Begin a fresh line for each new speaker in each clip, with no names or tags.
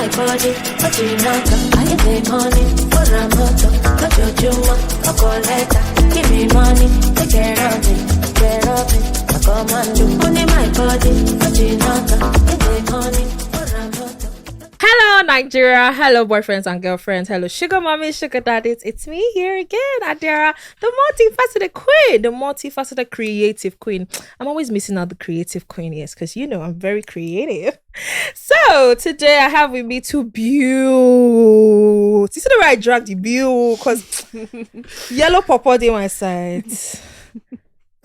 my body, but you not I get the money for a motor, got your juma, a collector. Give me money, take care of it, I come and do. Only my body, but you not get the money for a motor.
Hello, Nigeria. Hello, boyfriends and girlfriends. Hello, sugar mommies, sugar daddies. It's me here again, Adira, the multifaceted queen, the multifaceted creative queen. I'm always missing out the creative queen, yes, because you know I'm very creative. So today I have with me two beauties. You see the way I drag the beauty? Because yellow purple on my side.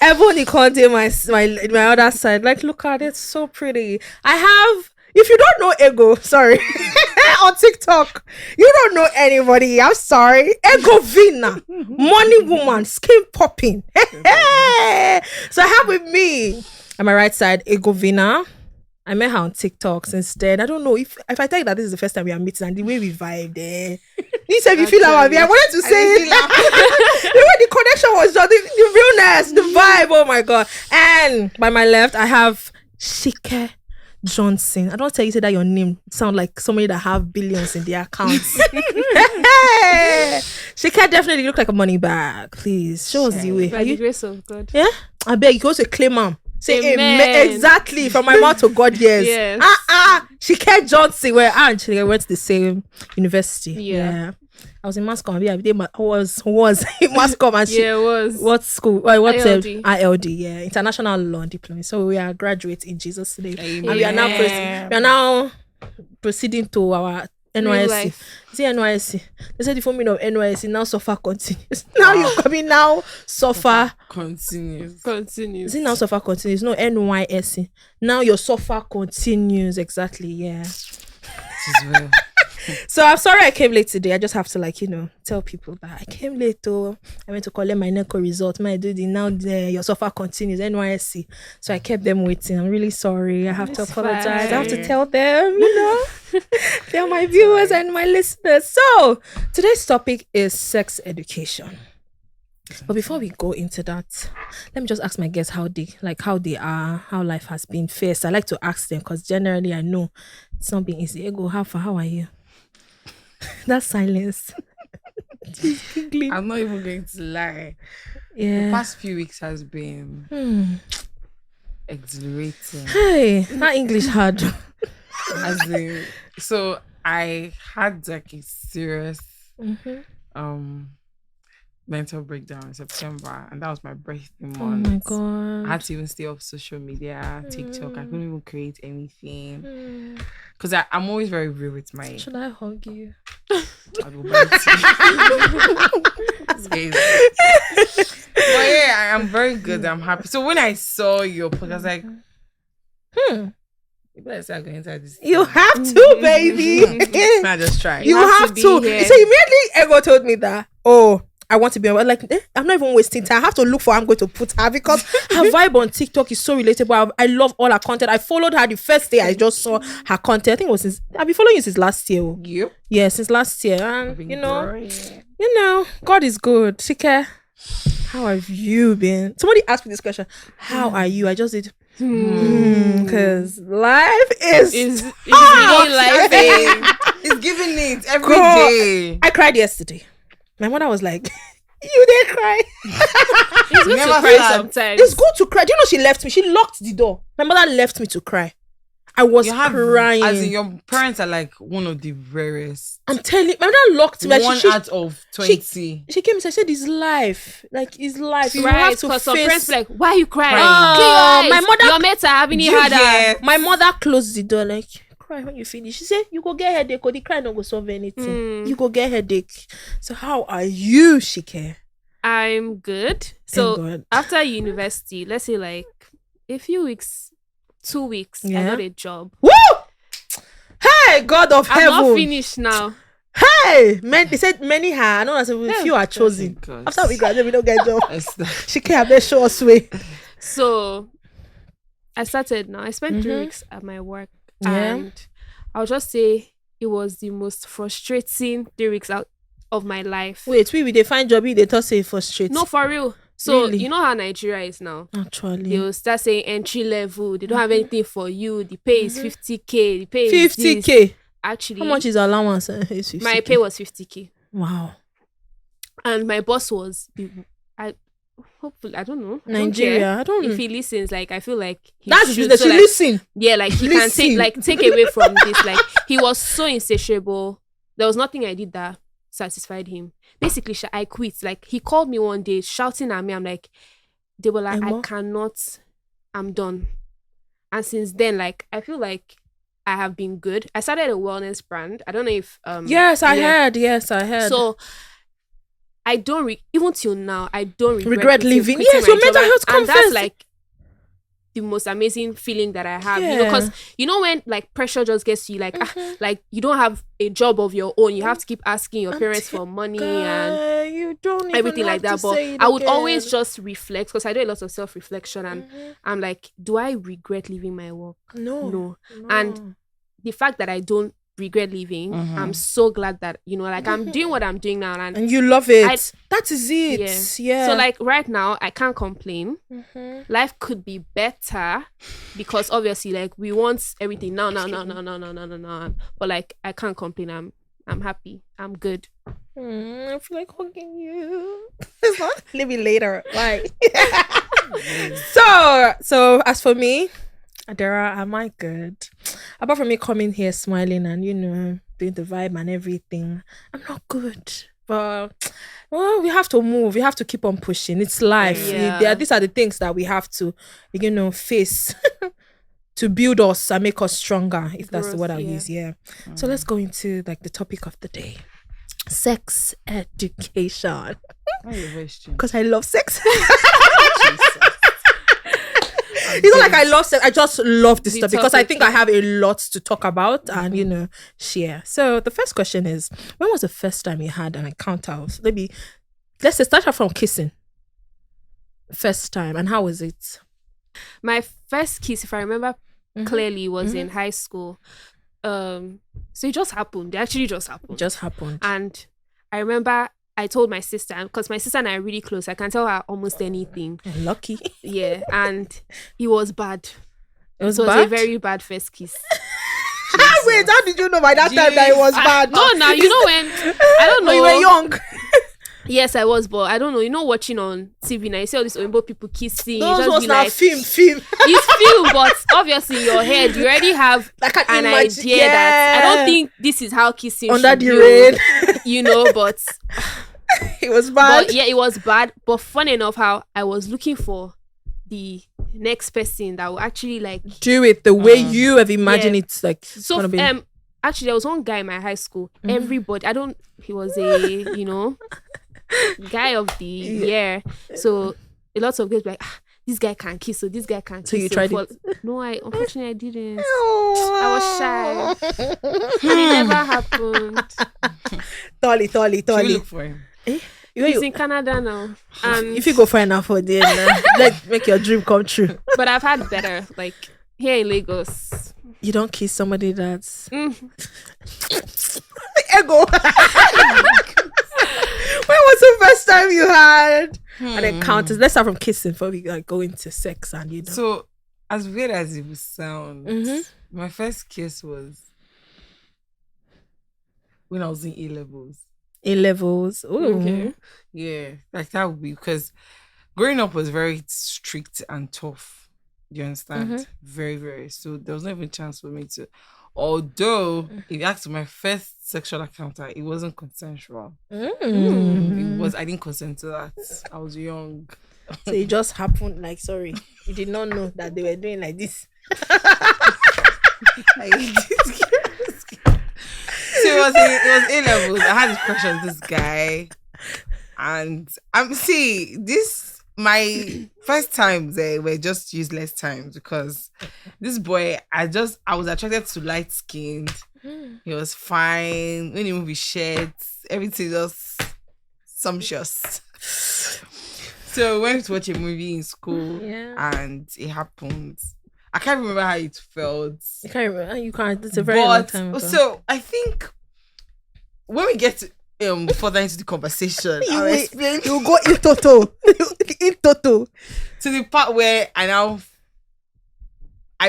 Ebony can't my other side. Like, look at it, so pretty. I have. If you don't know Ego, sorry, on TikTok, you don't know anybody. I'm sorry. Eggovinnwa, money woman, skin popping. So I have with me, on my right side, Eggovinnwa. I met her on TikTok since then. I don't know if I tell you that this is the first time we are meeting and the way we vibe there. You said you feel like I wanted to say it. The way the connection was just the realness, the vibe. Oh my God. And by my left, I have Sike Johnson. I don't tell you say that your name sound like somebody that have billions in their accounts. She can definitely look like a money bag. Please show us the way.
By the grace of God.
Yeah, I beg you go to claim mom. Say
amen.
Exactly from my mouth to God. Yes. She can Johnson. Where actually I went to the same university. Yeah. I was in Moscow. I was in Moscow. And
yeah, it was.
What school? What
ILD.
ILD, yeah, International Law Diploma. So we are graduates in Jesus' name.
Amen.
And we are now proceeding to our NYSC. See NYSC. They said the forming of NYSC now suffer continues. Now you coming now suffer
continues.
See now suffer continues. No NYSC. Now your suffer continues. Exactly. Yeah. So I'm sorry I came late today. I just have to tell people that I came late. I went to collect my NECO result. My duty now your suffer continues NYSC. So I kept them waiting. I'm really sorry. I have to apologize. I have to tell them, they're my viewers and my listeners. So today's topic is sex education. But before we go into that, let me just ask my guests how they are, how life has been. First, I like to ask them because generally I know it's not been easy. Ego, how are you? That silence.
I'm not even going to lie.
Yeah.
The past few weeks has been exhilarating.
Hey, not English hard.
So I had like a serious mental breakdown in September, and that was my birthday month.
Oh my God.
I had to even stay off social media, TikTok. I couldn't even create anything because I'm always very real with my.
Should I hug you?
I'll go back to you. But yeah, I'm very good. I'm happy. So when I saw your podcast, I was like, you better start going inside this.
You have to, baby.
I just try.
You have to. So immediately Ego told me that, I want to be I'm like, I'm not even wasting time. I have to look for I'm going to put her because her vibe on TikTok is so relatable. I love all her content. I followed her the first day I just saw her content. I think it was I've been following you since last year.
Yep.
Yeah, since last year. And God is good. Sike, how have you been? Somebody asked me this question. How are you? I just did because life is
It's giving it every day.
I cried yesterday. My mother was like, you didn't cry.
It's good to cry sometimes.
It's good to cry. Do you know she left me? She locked the door. My mother left me to cry. I was crying.
As in, your parents are like one of the rarest.
I'm telling you, my mother locked me.
One out of 20.
She came and said, it's life. Like, it's life. You
right,
have to
because
face.
some friends like, why are you crying?
My mother.
Your mates are having it harder.
My mother closed the door like, cry when you finish. She said, you go get headache or the cry not go solve anything. You go get headache. So how are you, Sike?
I'm good. So after university, let's say like a few weeks, 2 weeks, I got a job.
Woo! Hey, God of heaven.
I'm not finished now.
Hey, they said many are. I know that few are chosen. After we graduate, we don't get job. Sike, have they show us way.
So I started now. I spent 3 weeks at my work. And I'll just say it was the most frustrating 3 weeks out of my life.
Wait, they find job, they thought say frustrating.
No, for real. So
Really?
you know how Nigeria is now.
Actually,
They will start saying entry level. They don't have anything for you. The pay is 50K. The pay is
50K.
this. actually,
How much is allowance? It's 50K.
my pay was 50K.
Wow.
And my boss was, hopefully, I don't know.
Nigeria. I don't
If
know.
he listens, like, I feel like he
That's
should.
business.
So,
You
like,
listen.
yeah, like he can take away from this. Like, he was so insatiable. There was nothing I did that satisfied him. Basically, I quit. Like, he called me one day shouting at me. I'm like, Debola,
Emma?
I cannot. I'm done. And since then, like, I feel like I have been good. I started a wellness brand. I don't know if
Yes, I heard. Yes, I heard.
So I don't even till now, I don't
regret
quitting
leaving.
my
Yes, your
job.
mental health comes
and that's
first.
like the most amazing feeling that I have. You know,
Yeah.
because you know when like pressure just gets to you, like like you don't have a job of your own. You have to keep asking your parents for money and
you don't even
everything
have
like that.
to
But
say it
I would
again.
always just reflect because I do a lot of self-reflection and I'm like, do I regret leaving my work? No. And the fact that I don't regret leaving, I'm so glad that, you know, like I'm doing what I'm doing now
and you love it. That is it. Yeah.
So like right now, I can't complain. Life could be better because obviously like we want everything now. But like I can't complain. I'm happy. I'm good.
I feel like hugging you. It's not living later. Like so as for me, Adara, am I good? Apart from me coming here smiling and, you know, doing the vibe and everything, I'm not good. But well, we have to move. We have to keep on pushing. It's life. These are the things that we have to, you know, face to build us and make us stronger, if that's the word I use. Yeah. So let's go into like the topic of the day. Sex education. Because I love sex. It's not like I love sex. I just love this stuff because I think I have a lot to talk about and, you know, share. So the first question is, when was the first time you had an encounter? Maybe let's start off from kissing. First time, and how was it?
My first kiss, if I remember clearly, was in high school. So it just happened. It actually just happened.
Just happened.
And I remember I told my sister, because my sister and I are really close. I can tell her almost anything.
Lucky.
Yeah, and it was bad.
It was
a very bad first kiss.
Wait, how did you know by that time that it was bad?
No, now you know when I don't know.
You were young.
Yes, I was, but I don't know. You know, watching on TV now, you see all these Oimbo people kissing.
Those
just
was
be
now
like,
film.
It's film, but obviously in your head you already have an idea that I don't think this is how kissing
under
should
the
be,
rain.
you know. But
it was bad.
But yeah, it was bad. But fun enough, how I was looking for the next person that will actually like
do it the way you have imagined it's like.
So actually, there was one guy in my high school. Everybody, he was a you know guy of the year. So a lot of girls were like, this guy can kiss, so this guy can kiss.
So you tried it?
No, unfortunately I didn't. I was shy. And it never happened.
Tolly.
Should we look for him?
He's in Canada now. And
if you go find out for them, let's make your dream come true.
But I've had better, like here in Lagos.
You don't kiss somebody that's
Ego.
When was the first time you had an encounter? Let's start from kissing before we like go into sex and you know.
So as weird as it would sound, my first kiss was when I was in A-levels.
A-levels. Ooh.
Okay.
Yeah, like that would be because growing up was very strict and tough. You understand? Very, very. So there was no even chance for me to. Although, if you ask my first sexual encounter, it wasn't consensual. It was. I didn't consent to that. I was young.
So it just happened. Like, sorry, you did not know that they were doing like this.
So it was A-levels. I had this crush on this guy, and my first times were just useless times because this boy, I was attracted to light skinned. He was fine. When he moved his shirts, everything just sumptuous. So we went to watch a movie in school, and it happened. I can't remember how it felt.
You can't remember. You can't. It's a very long time ago.
So I think when we get further into the conversation, I'll explain.
You go in toto.
To the part where I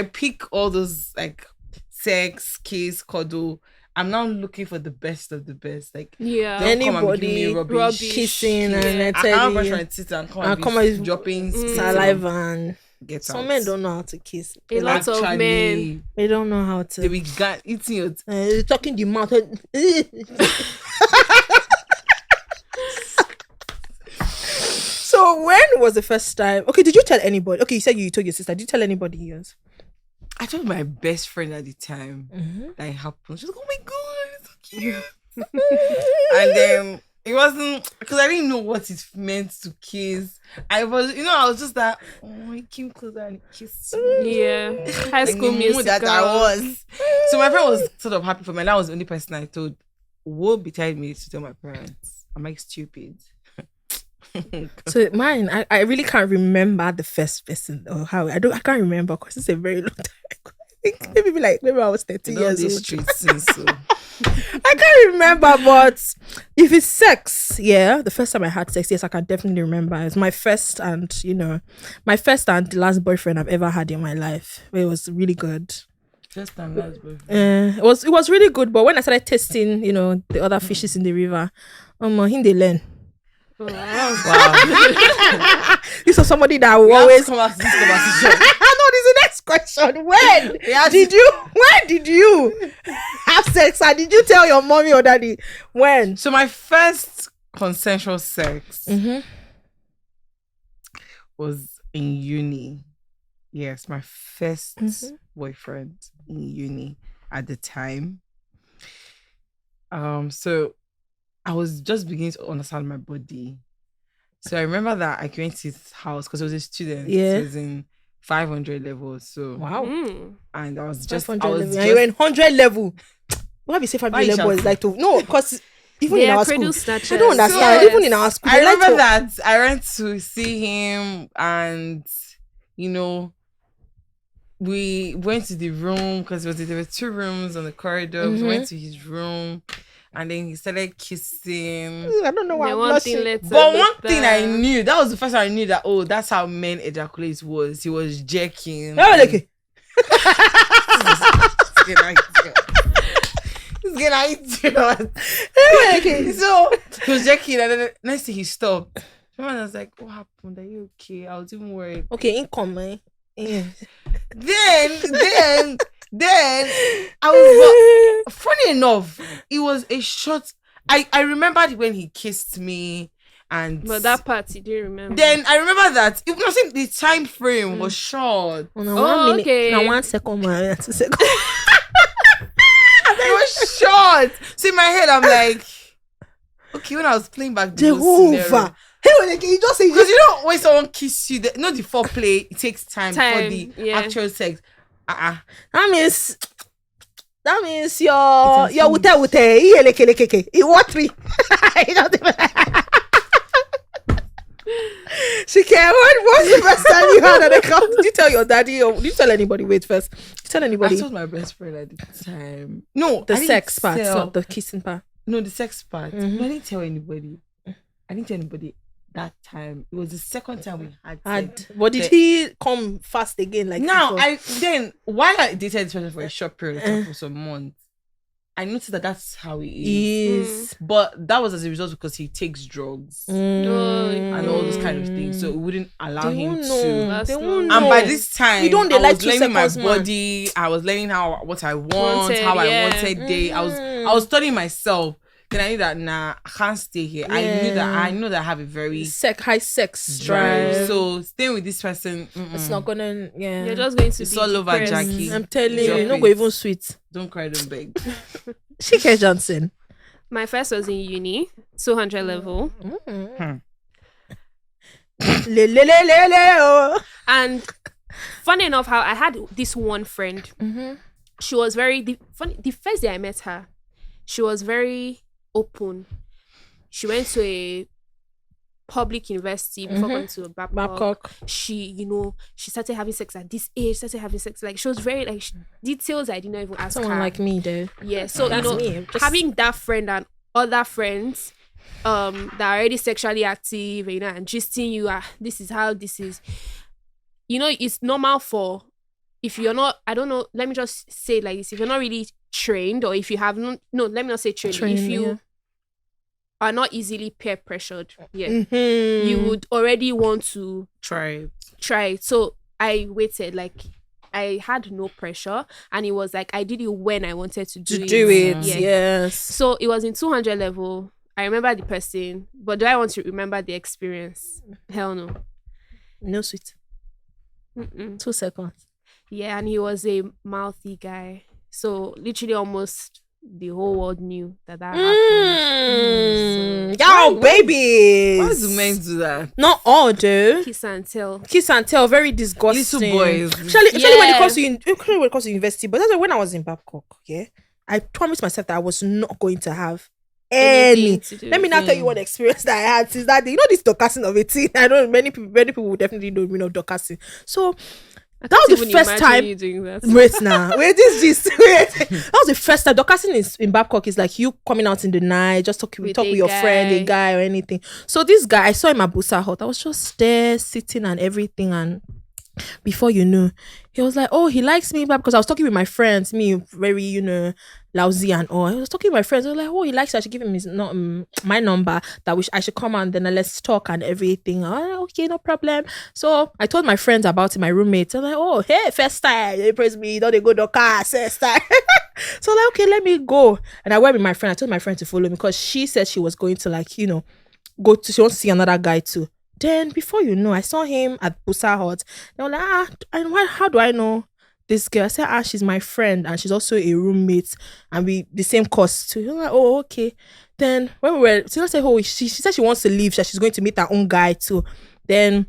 pick all those like sex, kiss, cuddle, I'm now looking for the best of the best. Like,
Yeah.
don't come and be
Anybody
giving me rubbish.
kissing and
I
tell
can't
you
brush my teeth and come
and
and
come
be
and
dropping spit
saliva
on.
and
Get
some
out.
men don't know how to kiss.
A lot of men.
Actually,
They don't know how to.
they be eating your
Talking the mouth. So when was the first time? Okay, did you tell anybody? Okay, you said you told your sister. Did you tell anybody yours?
I told my best friend at the time that it happened. She was like, "Oh my god, it's so cute." And then it wasn't because I didn't know what it meant to kiss. I was just that. Oh, he came closer and he kissed me.
Yeah. High
Like
School
the mood
Musical.
that I was. So my friend was sort of happy for me. That was the only person I told. Would be telling me to tell my parents. Am I stupid?
So mine, I really can't remember the first person or how I can't remember because it's a very long time. Maybe I was 30 years old.
Streets since, so.
I can't remember, but if it's sex, yeah, the first time I had sex, yes, I can definitely remember. It's my first and the last boyfriend I've ever had in my life. It was really good.
First time last boyfriend.
It was really good, but when I started testing, the other fishes in the river, him they learn.
Wow.
This was somebody that
We have
always
to come out to this conversation.
no, this is the next question. When did you have sex and did you tell your mommy or daddy? When?
So my first consensual sex was in uni. Yes, my first boyfriend in uni at the time. So I was just beginning to understand my body. So I remember that I went to his house because I was a student.
Yeah.
So it was in 500 levels. So
Wow.
and I was just
500
I was
level.
just
And you were in 100 level. Why be say 500
Why
level is like to no, because even
They
in
are
our school,
cradle
I
snatchers.
don't understand.
Yes.
Even in our school,
I
they like
remember
to-
that I went to see him and we went to the room because there were 2 rooms on the corridor. We went to his room and then he started kissing.
I don't know why
The
I'm
one
blushing.
thing led to
But
the
one thing I
third.
knew, that was the first time I knew that that's how men ejaculate was. He was jerking.
Oh, okay.
He's getting idiot.
Okay.
So he was jerking and then the next thing he stopped. I was like, what happened? Are you okay? I was even worried.
Okay, income, eh? Yeah.
Then I was funny enough, it was a short. I remembered when he kissed me and
But that part you didn't remember.
then I remember that even I think the time frame was short.
Oh, no,
Oh,
1 minute.
okay.
Now 1 second, man. 2 seconds.
It was short. So in my head, I'm like, okay, when I was playing back the whole
Jehovah.
scenario.
Hey, when you just say
Because you know when someone kisses you, the foreplay, it takes time for
Time,
the
yeah.
actual sex.
that means your wute iheleke what me. Sike, what was the first time you had an account? Did you tell your daddy or did you tell anybody? Wait first. Did you tell anybody?
I told my best friend at the time. No,
The
I didn't
sex part,
tell-
not the kissing part.
No, the sex part. No, I didn't tell anybody. I didn't tell anybody that time. It was the second time we had sex.
But did he come fast again? Like
Now,
before?
while I dated this person for a short period of time, for some months, I noticed that that's how he is.
is
But that was as a result because he takes drugs and all those kind of things. So it wouldn't allow
They
him
won't
to.
know.
That's
They
not-
won't
And
know.
And by this time,
You don't they
I
like
was
2
learning my
seconds, man.
body. I was learning what I want,
Wanted,
how I
yeah.
wanted day. I was studying myself. Then I knew that I can't stay here. I know that I have a very
high sex
drive.
drive.
So staying with this person,
It's not gonna. Yeah,
You're just going to
It's
be
all over,
depressed.
Jackie.
I'm telling you,
Drop
you no
it.
go even sweet.
don't cry, don't beg.
Sike Johnson.
My first was in uni, 200 level.
Le.
And funny enough, how I had this one friend. She was very funny. The first day I met her, she was very open. She went to a public university before going to Babcock.
Babcock.
She started having sex at this age. Like she was very details I didn't even ask
Someone
her.
like me, though.
Yeah, so
That's me. I'm just-
having that friend and other friends that are already sexually active, and gisting you, this is how this is. It's normal for, if you're not, I don't know, let me just say it like this, if you're not really trained, or if you have no, let me not say trained. If you are not easily peer pressured, you would already want to
try
it. So I waited, like I had no pressure, and it was like I did it when I wanted to do it.
Yes.
So it was in 200 level. I remember the person, but do I want to remember the experience? Hell no.
No, sweet. 2 seconds.
Yeah, and he was a mouthy guy. So literally almost the whole world knew that happened.
Yo, babies.
Why do men do that?
Not all, though.
Kiss and tell.
Very disgusting.
Little boys.
Especially when it comes to university. But that's why when I was in Babcock, I promised myself that I was not going to have any. Let me now tell you what experience that I had since that day. You know this Dorcasing of 18. I don't. Many people will definitely don't know Dorcasing. So that was the first time. Wait now. Wait, that was the first time. Dorcasing in Babcock is like you coming out in the night, just talk with your friend, a guy or anything. So this guy, I saw him at Busa Hut. I was just there sitting and everything, and before you know, he was like, oh, he likes me, because I was talking with my friends, me very, lousy and all. I was talking with my friends. I was like, oh, he likes me. I should give him my number, that I should come and then let's talk and everything. Oh, okay, no problem. So I told my friends about it, my roommates. I'm like, oh, hey, first time. They praise me. Don't they go to car, first time. So like, okay, let me go. And I went with my friend. I told my friend to follow me because she said she was going to she wants to see another guy too. Then before you know, I saw him at Busa Hut. They were like, how do I know this girl? I said, she's my friend and she's also a roommate and we the same course too. You're like, oh, okay. Then when we were, so I said, oh, she said she wants to leave. She's going to meet her own guy too. Then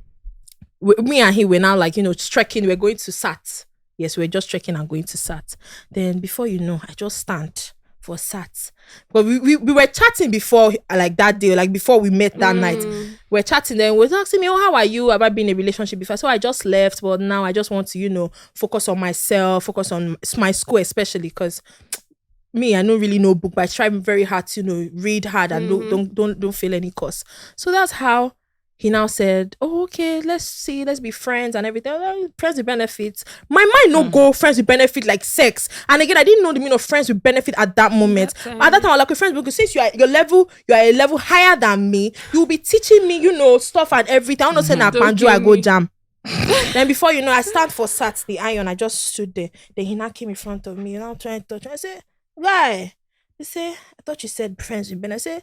me and he were now trekking. We're going to SAT. Yes, we're just trekking and going to SAT. Then before you know, I just stand for SAT. But we were chatting before, like that day, like before we met that night. We're chatting, then he was asking me, oh, how are you? Have I been in a relationship before? So I just left, but now I just want to, focus on myself, focus on my school especially, because me, I don't really know book, but I try very hard to, read hard and don't fail any course. So that's how he now said, oh, okay, let's be friends and everything. Friends with benefits. My mind no go friends with benefit like sex. And again, I didn't know the meaning of friends with benefit at that moment. At that time, I was like, friends, because since you are a level higher than me, you'll be teaching me, stuff and everything. I don't know, say na Panjo, I go jam. Then before you know, I stand for SAT, the iron. I just stood there. Then he now came in front of me, and I'm trying to touch. I say, guy, he say, I thought you said friends with benefit. I say,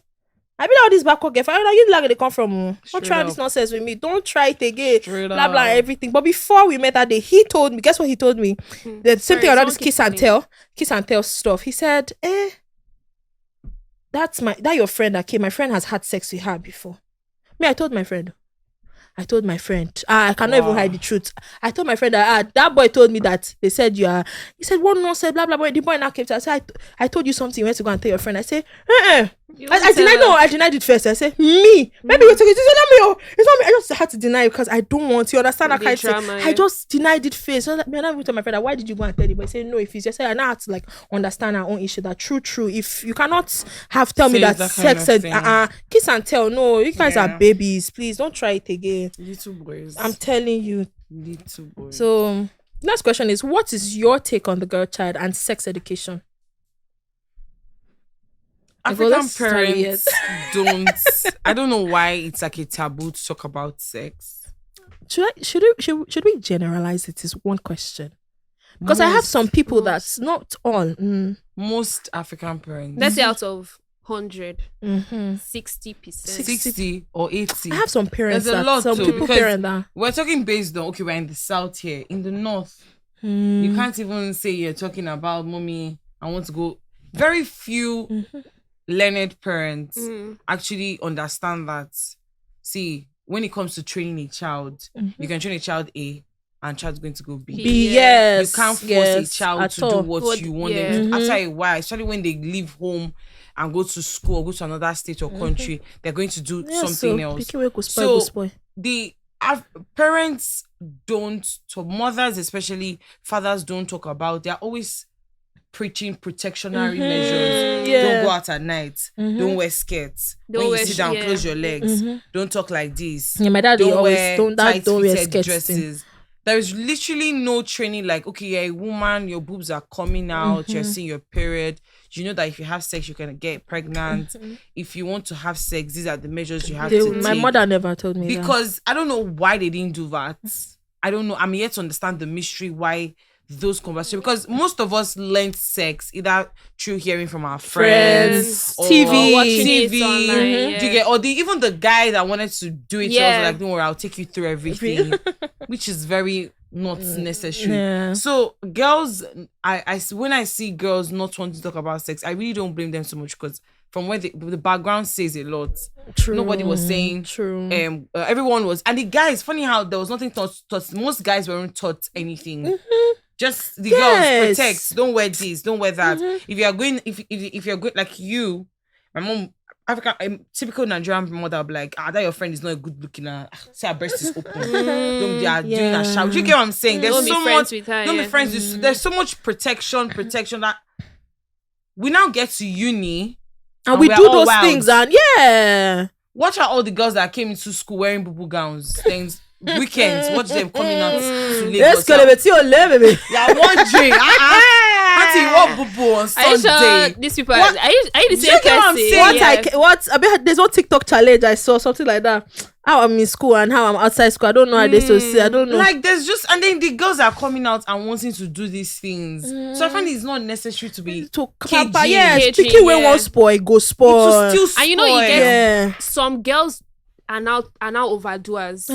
I be all this Babcock girl. You like they come from. Don't try this nonsense with me. Don't try it again. Blah blah everything. But before we met that day, he told me. Guess what he told me? The same thing about this kiss and tell stuff. He said, that your friend that came. My friend has had sex with her before. Me, I told my friend. I cannot even hide the truth. I told my friend that boy told me that they said he said one no said blah blah blah. The boy now came to. I said, I told you something. You went to go and tell your friend. I say, I denied it first. I said, me. Maybe you're talking. It's not me. I just had to deny it because I don't want you understand that kind of thing. I just denied it first. So I never even told my friend, why did you go and tell him? But he said, no, if he's just said, I now had to understand our own issue. That true. If you cannot tell me that sex said kiss and tell, no, you guys are babies. Please don't try it again.
Little boys.
I'm telling you.
Little boys.
So next question is, what is your take on the girl child and sex education?
African parents don't. I don't know why it's like a taboo to talk about sex.
Should we generalize it? Is one question. Because I have some people that's not all.
Most African parents.
Let's say out of 100, 60%,
60 or 80.
I have some parents.
There's a lot
some
too,
people parent that.
We're talking based on we're in the south here. In the north, you can't even say you're talking about mommy. I want to go. Very few learned parents actually understand that. See, when it comes to training a child, you can train a child A and child's going to go B.
Yes,
you can't force a child to do what you want them to. After a while, especially when they leave home and go to school or go to another state or country, they're going to do something else. So the parents don't talk, mothers especially, fathers don't talk about. They're always preaching protectionary measures. Don't go out at night. Don't wear skirts. When you sit down, close your legs. Don't talk like this.
Yeah, my dad
don't
always
wear
don't wear skirts
dresses. there is literally no training. Like, okay, you're a woman, your boobs are coming out, you're seeing your period. You know that if you have sex, you can get pregnant. If you want to have sex, these are the measures you have to take.
My mother never told me
because I don't know why they didn't do that. I don't know. I'm yet to understand the mystery why those conversations, because most of us learned sex either through hearing from our friends or
TV,
or watching it online,
do you get, or even the guy that wanted to do it was like, don't worry, I'll take you through everything, which is very not necessary. So girls, I when I see girls not wanting to talk about sex, I really don't blame them so much, because from where the background says a lot.
True.
Nobody was saying.
True.
Everyone was, and the guys, funny how there was nothing taught. Most guys weren't taught anything. Just the girls, protect. Don't wear this. Don't wear that. If you are going, if you're good, like you, my mom, typical Nigerian mother will be like, that your friend is not a good looking. Say her breast is open. Don't be doing a shout. You get what I'm saying? There's
don't
so
be friends
much.
With her,
don't be friends with. There's so much protection that we now get to uni.
And we do those things, and
watch out all the girls that came into school wearing boo gowns, things, weekends, watch them coming out to Lagos. Yeah, wondering. Auntie, what boo on Sunday?
Are you sure these people are you the same person?
There's one TikTok challenge I saw, something like that. How I'm in school and how I'm outside school. I don't know how they so say. I don't know.
Like there's just, and then the girls are coming out and wanting to do these things. So I find it's not necessary to be
KG. Speaking when one spoil, go spoil.
And you know you get some girls are now overdoers.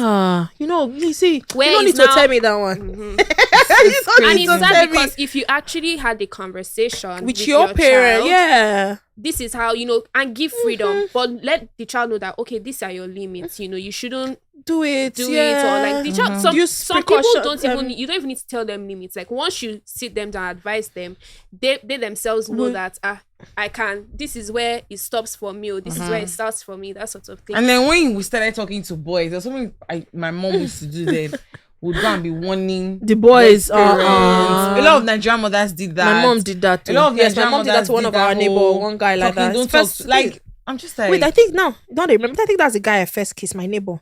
You see,
where
you don't need to tell me that one.
And it's sad because if you actually had a conversation with your parent,
child,
this is how, and give freedom, but let the child know that, okay, these are your limits. You shouldn't
do it,
or like the child. Some people don't even you don't even need to tell them limits. Like once you sit them down, advise them, they themselves know that I can. This is where it stops for me, or this is where it starts for me. That sort of thing.
And then when we started talking to boys, there's something my mom used to do then. Would go and be warning
the boys.
A lot of Nigerian mothers did that.
My mom did that too.
A lot of
my mom did that to one of our neighbor, one guy like that.
Don't talk. Like I'm just like,
wait, I think now don't remember. I think that's the guy I first kissed. My neighbor.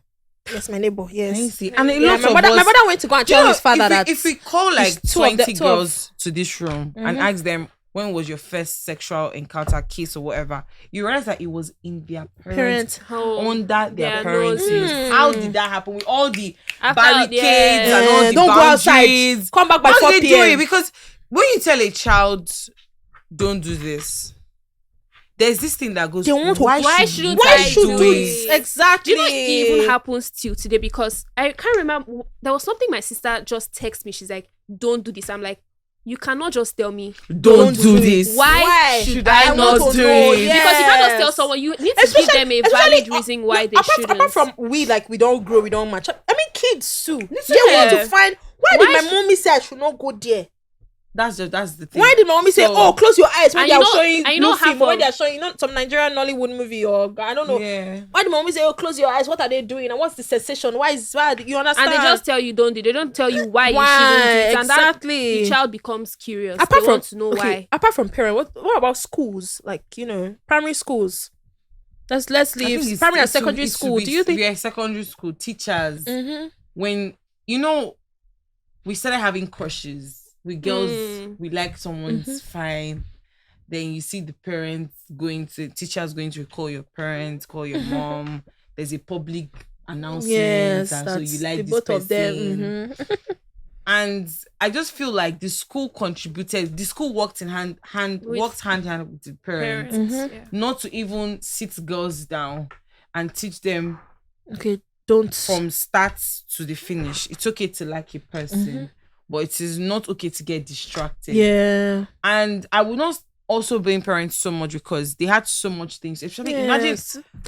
Yes, my neighbor. Yes.
And a lot
my brother went to go and tell his father that
if we call like 20 girls to this room and ask them, when was your first sexual encounter, kiss or whatever, you realize that it was in their parents' home, under their parents. How did that happen with all the barricades and all the
don't
boundaries?
Go outside. Come back by 4
p.m.
do it?
Because when you tell a child, don't do this, there's this thing that goes, why should I do it?
Exactly.
Do you know it even happens till today? Because I can't remember, there was something my sister just texted me. She's like, don't do this. I'm like, you cannot just tell me
don't do this.
Why should I not do it?
Yes.
Because you can't just tell someone. You need to give them a valid reason why they shouldn't.
Apart from we don't grow, we don't match. I mean, kids too. They want to find why did my mommy say I should not go there?
That's the thing.
Why did my mommy say, close your eyes when they are showing blue film, when they are showing, some Nigerian Nollywood movie or I don't know. Yeah. Why did my mommy say, close your eyes? What are they doing? And what's the sensation? Why you understand?
And they just tell you don't do. They don't tell you why you shouldn't do it. And
exactly.
The child becomes curious. They want to know why.
Apart from parents, what about schools? Like, primary schools. Let's leave primary and secondary school. Do you think?
Yeah, secondary school teachers. When we started having crushes. With girls, we like someone's fine. Then you see the teachers going to call your parents, call your mom. There's a public announcement.
Yes,
and so you like
the
this
both
person.
Of them.
And I just feel like the school contributed. The school worked hand in hand with the parents. Not to even sit girls down and teach them.
Okay, don't
from start to the finish. It's okay to like a person. But it is not okay to get distracted. Yeah. And I would not also blame parents so much because they had so much things. Especially imagine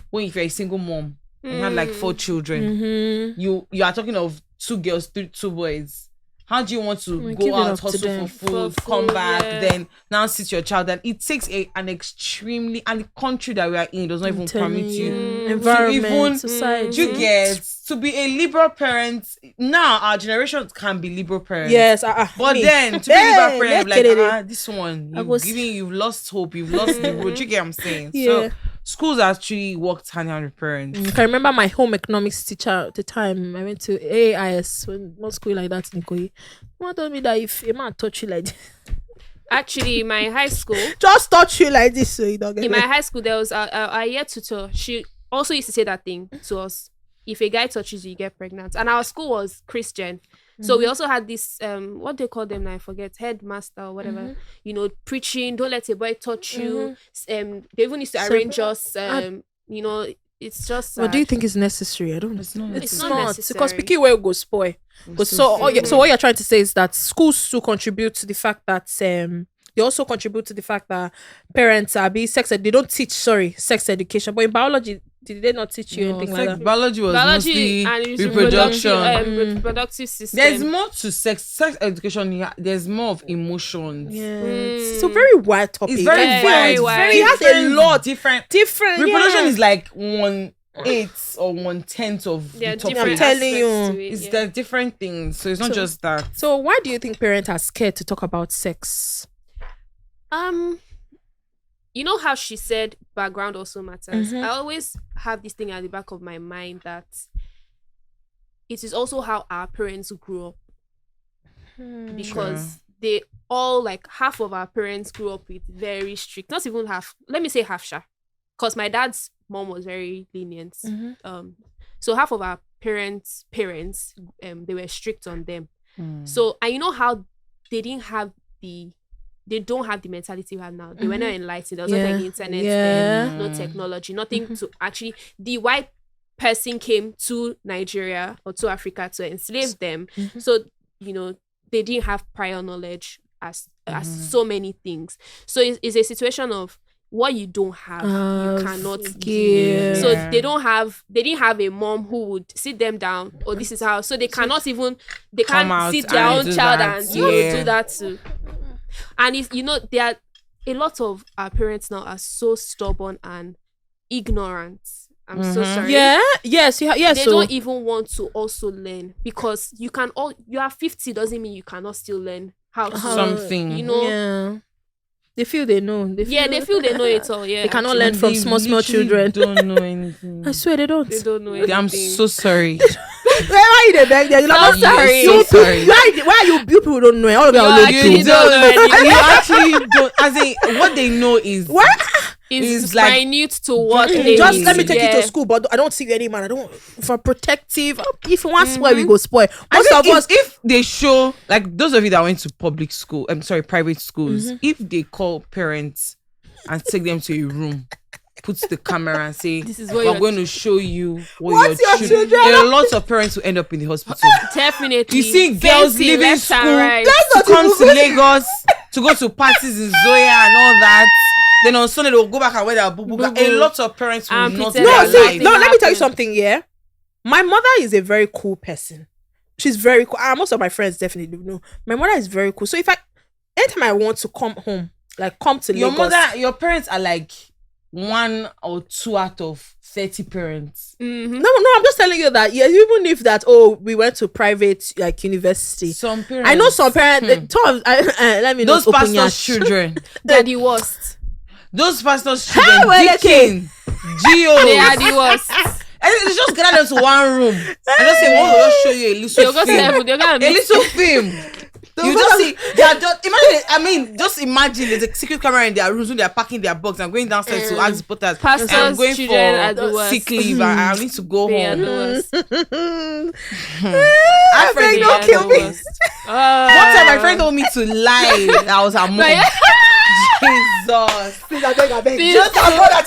when if you're a single mom and you had like 4 children, you are talking of 2 girls, 2 boys. How do you want to go out, hustle for food, come back, then now sit your child? And it takes an extremely, and the country that we are in does not even permit you
environment, society.
You get to be a liberal parent. Now our generation can be liberal parents.
Yes,
but then to be liberal parent, like this one, you've lost hope, you've lost the road. You get what I'm saying? So schools actually worked hand in hand with parents.
I remember my home economics teacher at the time. I went to AIS, one school like that in Ikoyi. Someone told me that if a man touch you like this,
Actually, in my high school,
just touch you like this, so you don't get
in my high school, there was a year tutor. She also used to say that thing to us: if a guy touches you, you get pregnant. And our school was Christian, so we also had this what they call them now, I forget, headmaster or whatever. You know, preaching. Don't let a boy touch you. They even used to arrange us. You know, it's just.
What do you think is necessary? I don't know.
It's not necessary.
Because picky way go spoil. But so what you're trying to say is that schools too contribute to the fact that they also contribute to the fact that parents are being sex ed. They don't teach sex education, but in biology did they not teach you anything like that?
Biology was mostly
and
reproduction,
reproductive system.
There's more to sex education. There's more of emotions.
It's a very wide topic.
It's very wide.
It
has a lot
different.
yeah.
Reproduction is like 1/8 or 1/10 of the topic.
I'm telling you.
It's the different things, so it's not just that.
So why do you think parents are scared to talk about sex?
You know how she said background also matters. I always have this thing at the back of my mind that it is also how our parents grew up. Because they all, like, half of our parents grew up with very strict, not even half, let me say half, because my dad's mom was very lenient. So half of our parents, they were strict on them. So, and you know how they don't have the mentality we have now. They were not enlightened. There was not like internet, no technology, nothing to actually. The white person came to Nigeria or to Africa to enslave them. So, you know, they didn't have prior knowledge as so many things. So it's a situation of what you don't have, you cannot give. So they didn't have a mom who would sit them down, or this is how. So they can't sit their own child and do that too. And if you know, there are a lot of our parents now are so stubborn and ignorant. I'm so sorry. They don't even want to also learn, because you are 50 doesn't mean you cannot still learn how to
something.
You know.
They feel they know. They
feel they know it all. Yeah,
they cannot learn from small children.
Don't know anything.
I swear they don't.
They don't know anything.
I'm so sorry.
Why are you beg there?
I'm sorry.
So sorry. Why you people don't know? All of
you
you
don't know anything.
You actually don't. As in, what they know is
what?
It's
like
minute to what they
just
need.
let me take you to school, but I don't see you any man. I don't for protective. If you want spoil, we go spoil. Most of us,
if they show, like those of you that went to public school, private schools, if they call parents and take them to a room, put the camera and say,
This is what
we're going to show you
What's
your
your
children.
children?
There are lots of parents who end up in the hospital.
Definitely.
You see girls
Fancy,
leaving
left
school
and right.
to come to Lagos to go to parties in Zoya and all that. Then on Sunday they will go back and wear their bubuga. A lot of parents will not
pretend
let me tell you something. Yeah, my mother is a very cool person. She's very cool. Most of my friends definitely know. My mother is very cool. So anytime I want to come home, like come to Lagos,
your parents are like 1 or 2 out of 30 parents.
No, I'm just telling you that. Yeah, even if that, we went to private like university.
Some parents,
I know some parents. Let me
those
not open
pastors' children.
They're the worst.
Those pastors' children, Deacon, Gio,
they are the worst.
And they just gather them to one room and just say, "We'll just show you a little film." You just see, they are just imagine. Just imagine there's a secret camera in their rooms when they are packing their box and going downstairs to ask porters.
Pastors'
I'm going
children are the
for
worst.
sick leave. I need to go
They are
home.
the worst.
I beg, don't kill me.
One time, my friend told me to lie. That was her mom. Jesus.
Please, I beg.
Please.
Just now God, I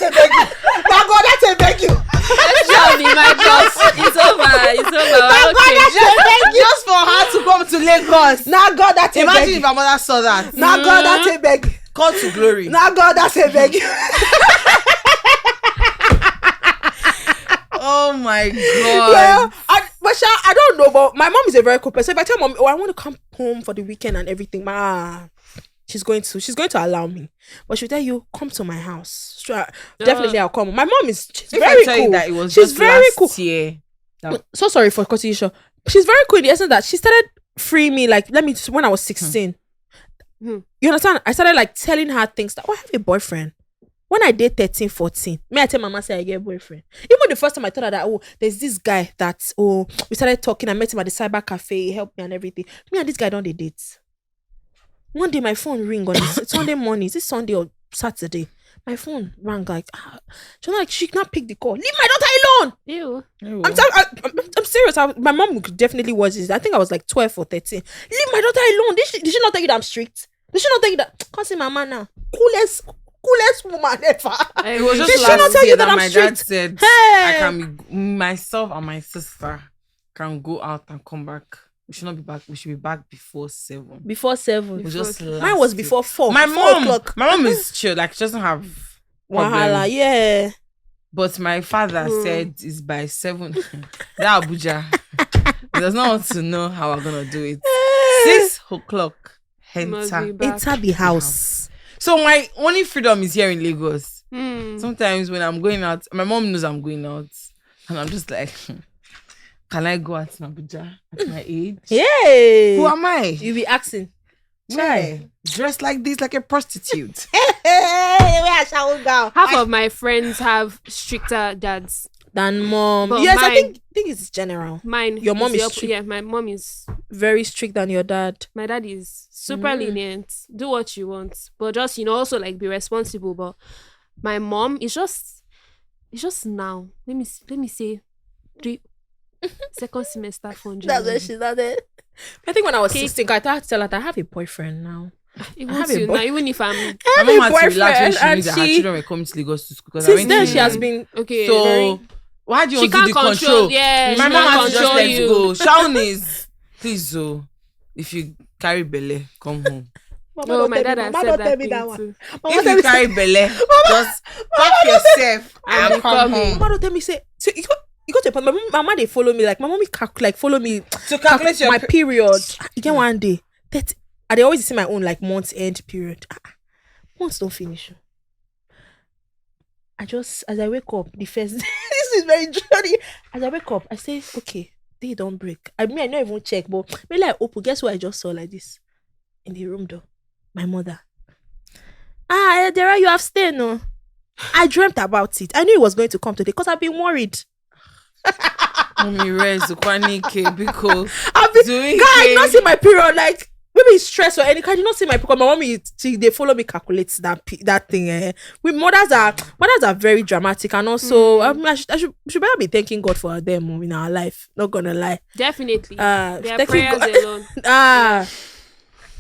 beg you.
Show me my God. It's over. Okay.
Just for her to come to Lagos.
Now God, that beg
Imagine
you.
if her mother saw that.
Now God, that beg.
Call to glory.
Now God, that beg you.
Oh my God.
Yeah, I don't know, but my mom is a very cool person. If I tell mom, I want to come home for the weekend and everything, she's going to allow me. But she'll tell you, come to my house. Sure, definitely I'll come. My mom she's very cool.
You that it was
she's
just
very cool.
Year.
So sorry for cutting you short. She's very cool in the essence that she started freeing me, like, when I was 16. You understand? I started like telling her things that, I have a boyfriend. when I did 13, 14, me, I tell mama say I get a boyfriend. Even the first time I told her that, oh, there's this guy that, oh, we started talking. I met him at the cyber cafe. He helped me and everything. Me and this guy don't date. One day my phone ring on Sunday morning. Is it Sunday or Saturday? My phone rang like, she can't pick the call. Leave my daughter alone.
Ew.
I'm serious. My mom definitely was this. I think I was like 12 or 13. Leave my daughter alone. Did she not tell you that I'm strict? Did she not tell you that? Can't say mama now. Coolest woman ever.
It was just
Did she not
last
tell
year
you
that
I'm
my
strict?
dad said
Hey.
I can be, myself and my sister can go out and come back. We should not be back. We should be back before 7.
Before 7.
It was just
Mine was before 4.
My
4
mom,
o'clock.
my mom is chill. Like she doesn't have
Wahala,
problem.
yeah.
But my father said it's by 7. That Abuja. He does not want to know how we're gonna do it. 6 o'clock.
Must be
Enter.
back.
Enter the house.
So my only freedom is here in Lagos.
Mm.
Sometimes when I'm going out, my mom knows I'm going out, and I'm just like, can I go out in Abuja at my age?
Yay!
Who am I?
You be asking.
Why? Dressed like this, like a prostitute.
Hey, where I shall go?
Half of my friends have stricter dads.
Than mom.
But
Yes, I
mine-
think it's general.
Mine.
Your mom
the
is strict.
Yeah, my mom is.
Very strict than your dad.
My dad is super lenient. Do what you want, but just also like be responsible. But my mom is just. It's just now. Let me say, 3 second semester fund.
That's where she's at it. I think when I was 16, I had to tell her that I have a boyfriend now.
Even
have a
till
boy-
now, even if I'm
My mom had to relax when
boyfriend,
she knew
and
that her
she-
children were coming to Lagos to school. 'Cause I
Since
went
then,
to-
she has been.
okay.
So
very-
why do you
she
want to do
can't
the control?
Yeah,
My
she
mom
can't
has to just
control
let
you.
it go. Shaun is, please, if you carry belle, come home.
Oh, my dad has said that thing too.
If you carry belle, just pack yourself and
be
come
coming.
home.
Mama don't tell me say. So you got to a point. My mama they follow me like my mommy follow me.
To calculate your
my period. You get one day that they always see my own like month end period. Months don't finish. As I wake up the first this is very jolly. As I wake up, I say, okay, they don't break. I mean, I not even check, but maybe I open. Guess what I just saw like this in the room door? My mother. Dera, you have stayed, no? I dreamt about it. I knew it was going to come today because I've been worried.
Mommy, rest, Ukwanike, because
I've been,
doing
guy, I not
it.
see my period. Like maybe it's stress or any kind. You not see my period. My mommy, they follow me calculate that thing. We mothers are very dramatic, and also I should better be thanking God for them in our life. Not gonna lie.
Definitely. Their
thanking
prayers
God.
alone.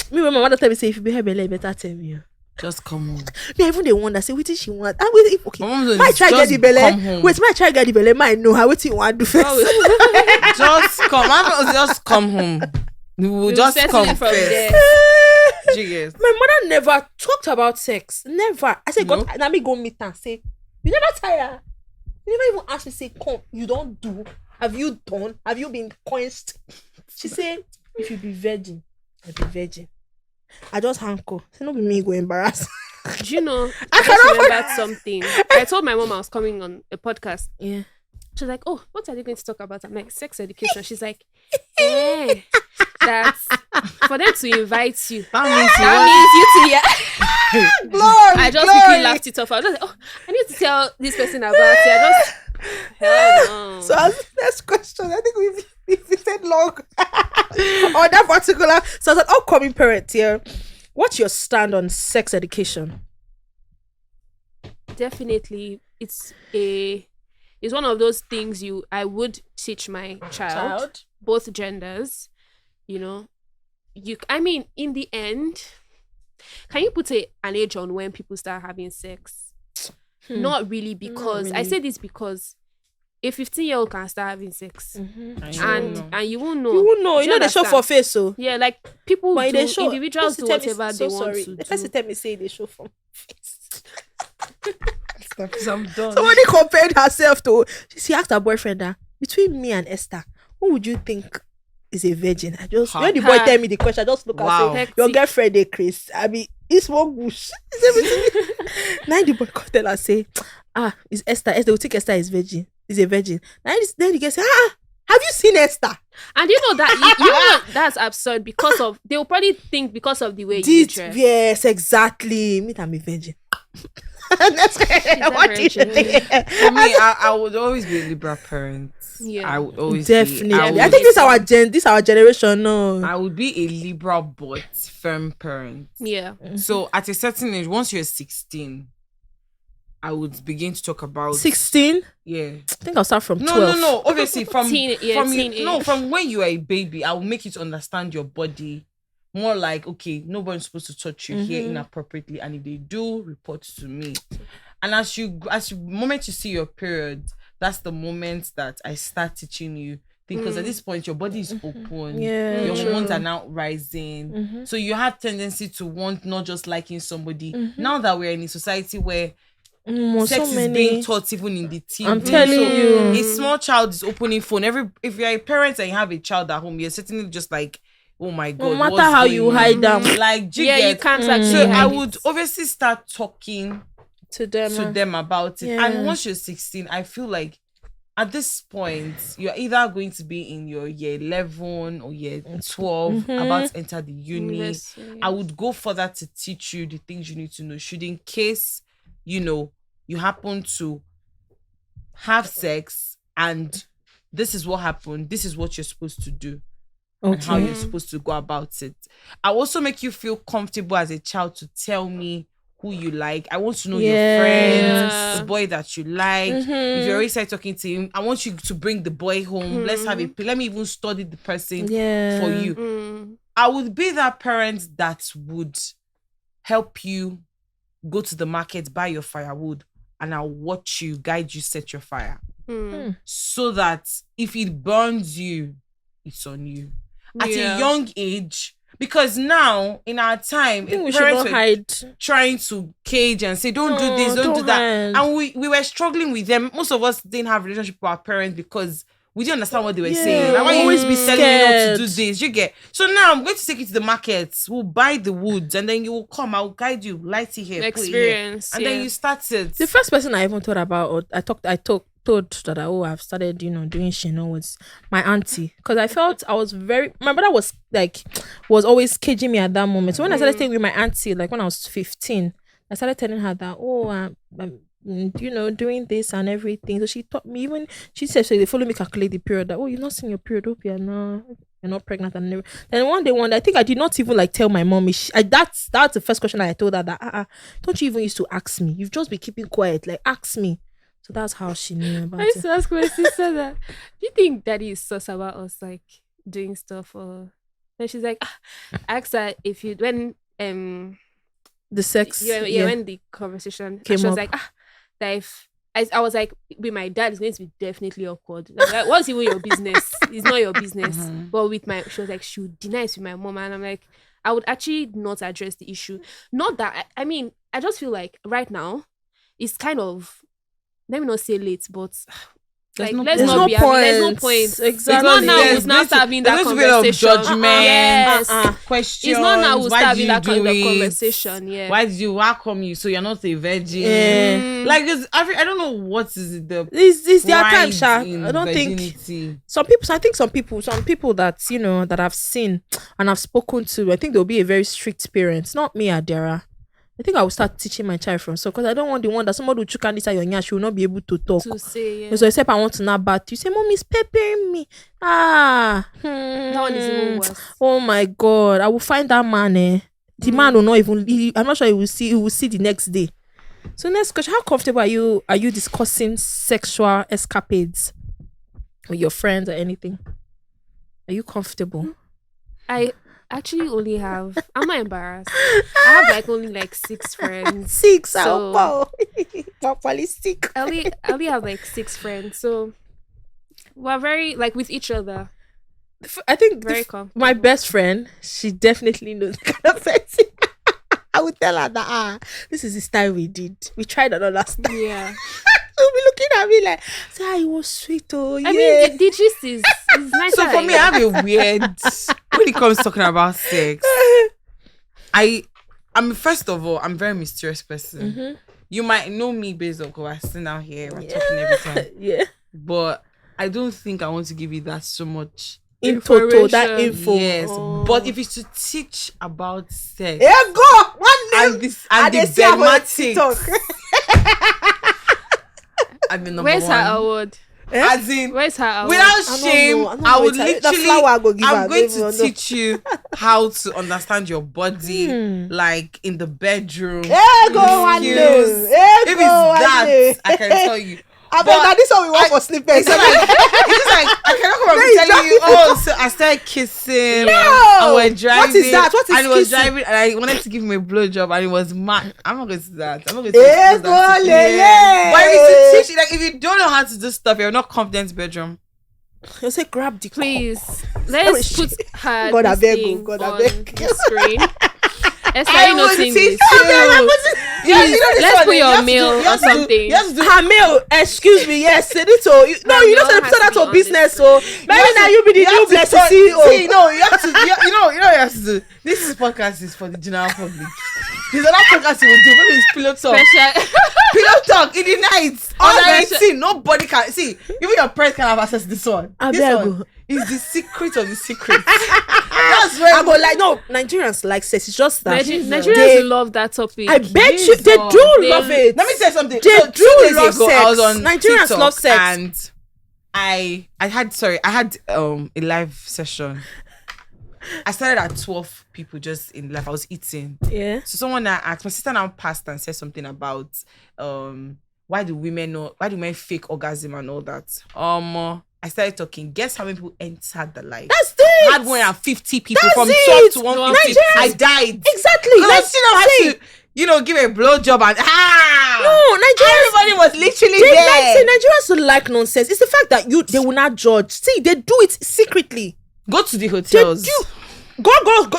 Me when my mother tell me say if you behave better tell me.
Just come home.
Me even they wonder say what did she want? Okay.
My mom
My try get
just
the
come
belly.
home.
Wait, my try get the belly. My know how what you want to do first.
Just come. Just come home. We will just
settle
come
it from
first.
there.
Yes.
My mother never talked about sex. Never. I said,
No.
God, let me go meet her and say, you never tire. You never even ask me, say, come, you don't do. Have you done? Have you been quenched? She said, if you be virgin, I be virgin. I just handle. Say, no be me go embarrass.
Do you know? I just remembered something. I told my mom I was coming on a podcast.
Yeah.
She's like, oh, what are they going to talk about? I'm like, sex education. She's like, that's for them to invite you.
That
That means you to hear.
Glory,
I just quickly laughed it off. I was just like, oh, I need to tell this person about it. Hell no.
So as next question, I think we've said long on that particular. So as an upcoming parent here, what's your stand on sex education?
Definitely, it's one of those things I would teach my child. Both genders. You know, I mean, in the end, can you put an age on when people start having sex? Not really, because I say this because a 15-year-old can start having sex, and you won't know.
You won't know.
Do
You know they show
understand?
for face, so
Yeah, like people
but
do,
they show.
individuals do whatever they want to
The person
do.
tell me say they show for face.
I'm done.
Somebody compared herself to. She asked her boyfriend that between me and Esther, who would you think is a virgin? I just when the boy tell me the question, I just look
Wow.
and say, your girlfriend is Chris. I mean, it's one bush. Now the boy come tell her say, it's Esther. Esther will think Esther is a virgin. Then the girl say, have you seen Esther?
And you know that you know that's absurd because of they'll probably think because of the way you dress.
Yes, exactly. Me, I'm a virgin. What do you think?
For me, I would always be a liberal parent.
Yeah.
I would always
Definitely.
Be,
I think this our generation. No,
I would be a liberal but firm parent.
Yeah.
So at a certain age, once you're 16, I would begin to talk about
16.
Yeah.
I think I'll start from 12.
No. Obviously, from
teenage.
from when you are a baby, I will make you to understand your body. More like, okay, nobody's supposed to touch you here inappropriately, and if they do, report to me. And as you moment you see your period, that's the moment that I start teaching you, because at this point your body is open, your hormones are now rising, so you have tendency to want not just liking somebody. Now that we're in a society where sex is being taught even in the TV,
I'm telling you,
a small child is opening phone. If you're a parent and you have a child at home, you're certainly just like, oh my God,
no matter how you hide them,
like,
you can't actually
so
hide
I
it.
would obviously start talking to them about it. And once you're 16, I feel like at this point you're either going to be in your year 11 or year 12, about to enter the uni. I would go further to teach you the things you need to know, should in case you happen to have sex and this is what happened, this is what you're supposed to do. And how you're supposed to go about it. I also make you feel comfortable as a child to tell me who you like. I want to know your friends, the boy that you like. If you already started talking to him, I want you to bring the boy home. Let me even study the person for you. I would be that parent that would help you go to the market, buy your firewood, and I'll watch you, guide you, set your fire. So that if it burns you, it's on you. At a young age, because now in our time,
we
parents
should
were
hide,
trying to cage and say, don't do this, don't do that. And we were struggling with them. Most of us didn't have a relationship with our parents because we didn't understand what they were saying. Like, why you always be telling me not to do this? You get. So now I'm going to take you to the markets. We'll buy the woods and then you will come. I'll guide you, light it here,
experience,
put it here. And then you start it.
The first person I even thought about, or I told that I've started, doing Shino was my auntie, because I felt I was my brother was always caging me at that moment. So when I started staying with my auntie, like when I was 15, I started telling her that I'm doing this and everything. So she taught me, even she said, so they follow me calculate the period, that you've not seen your period, hope you're not pregnant, and never. Then one day I think I did not even tell my mom. That's the first question I told her, that don't you even used to ask me? You've just been keeping quiet, ask me. So that's how she knew about it.
I used to ask my sister that, do you think daddy is sus about us doing stuff? Or then she's like, ask her if you, when
the sex,
when the conversation
came
she was
up.
like, that if I was like, with my dad, it's going to be definitely awkward. Like, what's even your business? It's not your business. But with she was like, she would deny it with my mom, and I'm like, I would actually not address the issue. Not that I just feel like right now it's kind of, let me not say late, but there's no point.
Exactly.
It's not now we'll now start having that conversation.
Judgment,
Yes.
questions.
It's not now we'll
Why
start
do
having
you
that kind
do
of
it?
conversation. Yeah.
Why did you welcome you? So you're not a virgin. I don't know what is the.
It's their time, Sha.
in
I don't
virginity.
think some people that that I've seen and I've spoken to, I think they'll be a very strict parent. Not me, Adira. I think I will start teaching my child from because I don't want the one that somebody will choke and this at your nyash, she will not be able to talk.
To say,
So except I want to not bat you. Say, Mom is peppering me.
That one is even worse.
Oh my God. I will find that man. The man will not even, I'm not sure he will see the next day. So next question, how comfortable are you discussing sexual escapades with your friends or anything? Are you comfortable?
I actually only have, I'm not embarrassed, I have only 6 friends.
6?
So
Ballistic.
I only have 6 friends, so we're very with each other.
I think
very comfortable.
My best friend, she definitely knows the kind of person. I would tell her that this is the style we did. We tried another style.
Yeah.
She'll be looking at me like, it was sweet. Oh, yeah.
I mean, the gist is nice.
So for me, I have a weird when it comes to talking about sex. First of all, I'm a very mysterious person.
Mm-hmm.
You might know me based on because we're sitting out here, we're talking every time.
Yeah.
But I don't think I want to give you that so much.
In total, that info.
Yes. But if it's to teach about sex.
Yeah, go! One
and the bedmatics. I'm the number
Where's
one.
her award?
As in,
Where's her award?
without shame, I would literally.
The flower I go give her,
I'm going to
no.
teach you how to understand your body, like in the bedroom.
Hey, go one
skills.
day. Hey,
If
go
it's
one
that,
day.
I can tell you.
I bet that this one we want for sleepers.
It's just like I cannot come and tell you. Oh, so I started kissing.
No.
And we're driving.
What is that? What is
and he was
kissing?
driving, and I wanted to give him a blowjob, and he was mad. I'm not going to do that. I'm not going to.
Hey,
do
go
that.
lele.
But if you teach, like, if you don't know how to do stuff, you're not confident in bedroom.
You say grab the
Please,
cup.
let's put her
God, I
this
beg you,
thing
God, I
on
beg
the screen. Esther,
I
you
will
noticing
teach
this?
you.
Please,
You know this
let's
one,
put
you
your
have to
mail
do- you
or
have to do-
something.
You have to do.
Her mail, excuse me, yes, send it to you. No,
Her
you
mail
don't
has
send that
to be
to
on
business,
this
so maybe now you be the new blessed CEO.
See, no, you have to. You know what you have to do. This podcast is for the general public. There's another podcast you will do. Maybe it's pillow talk.
Special.
Pillow talk in the night.
Oh,
Under 18, nobody can see. Even your parents can have access to this one.
I
This
beg
one
you.
is the secret of the secret. That's where
I go like, no, Nigerians like sex. It's just that
Nigerians
they-
love that topic.
I bet you they do
They-
love it.
Let me say something.
They
So, 2
do
days
love
ago,
sex.
I was on
Nigerians
TikTok
love sex.
and I had a live session. I started at 12 people just in live. I was eating.
Yeah.
So someone now asked, my sister now passed and said something about why do men fake orgasm and all that. I started talking. Guess how many people entered the live?
That's
I had
it.
150 people
That's
from
it.
12 to 150.
Nigerians-
I died.
Exactly.
Because I still have to, give a blowjob and
No, Nigerians.
everybody was literally
They
there.
like say Nigerians don't like nonsense. It's the fact that they will not judge. See, they do it secretly.
Go to the
They
hotels.
do. Go.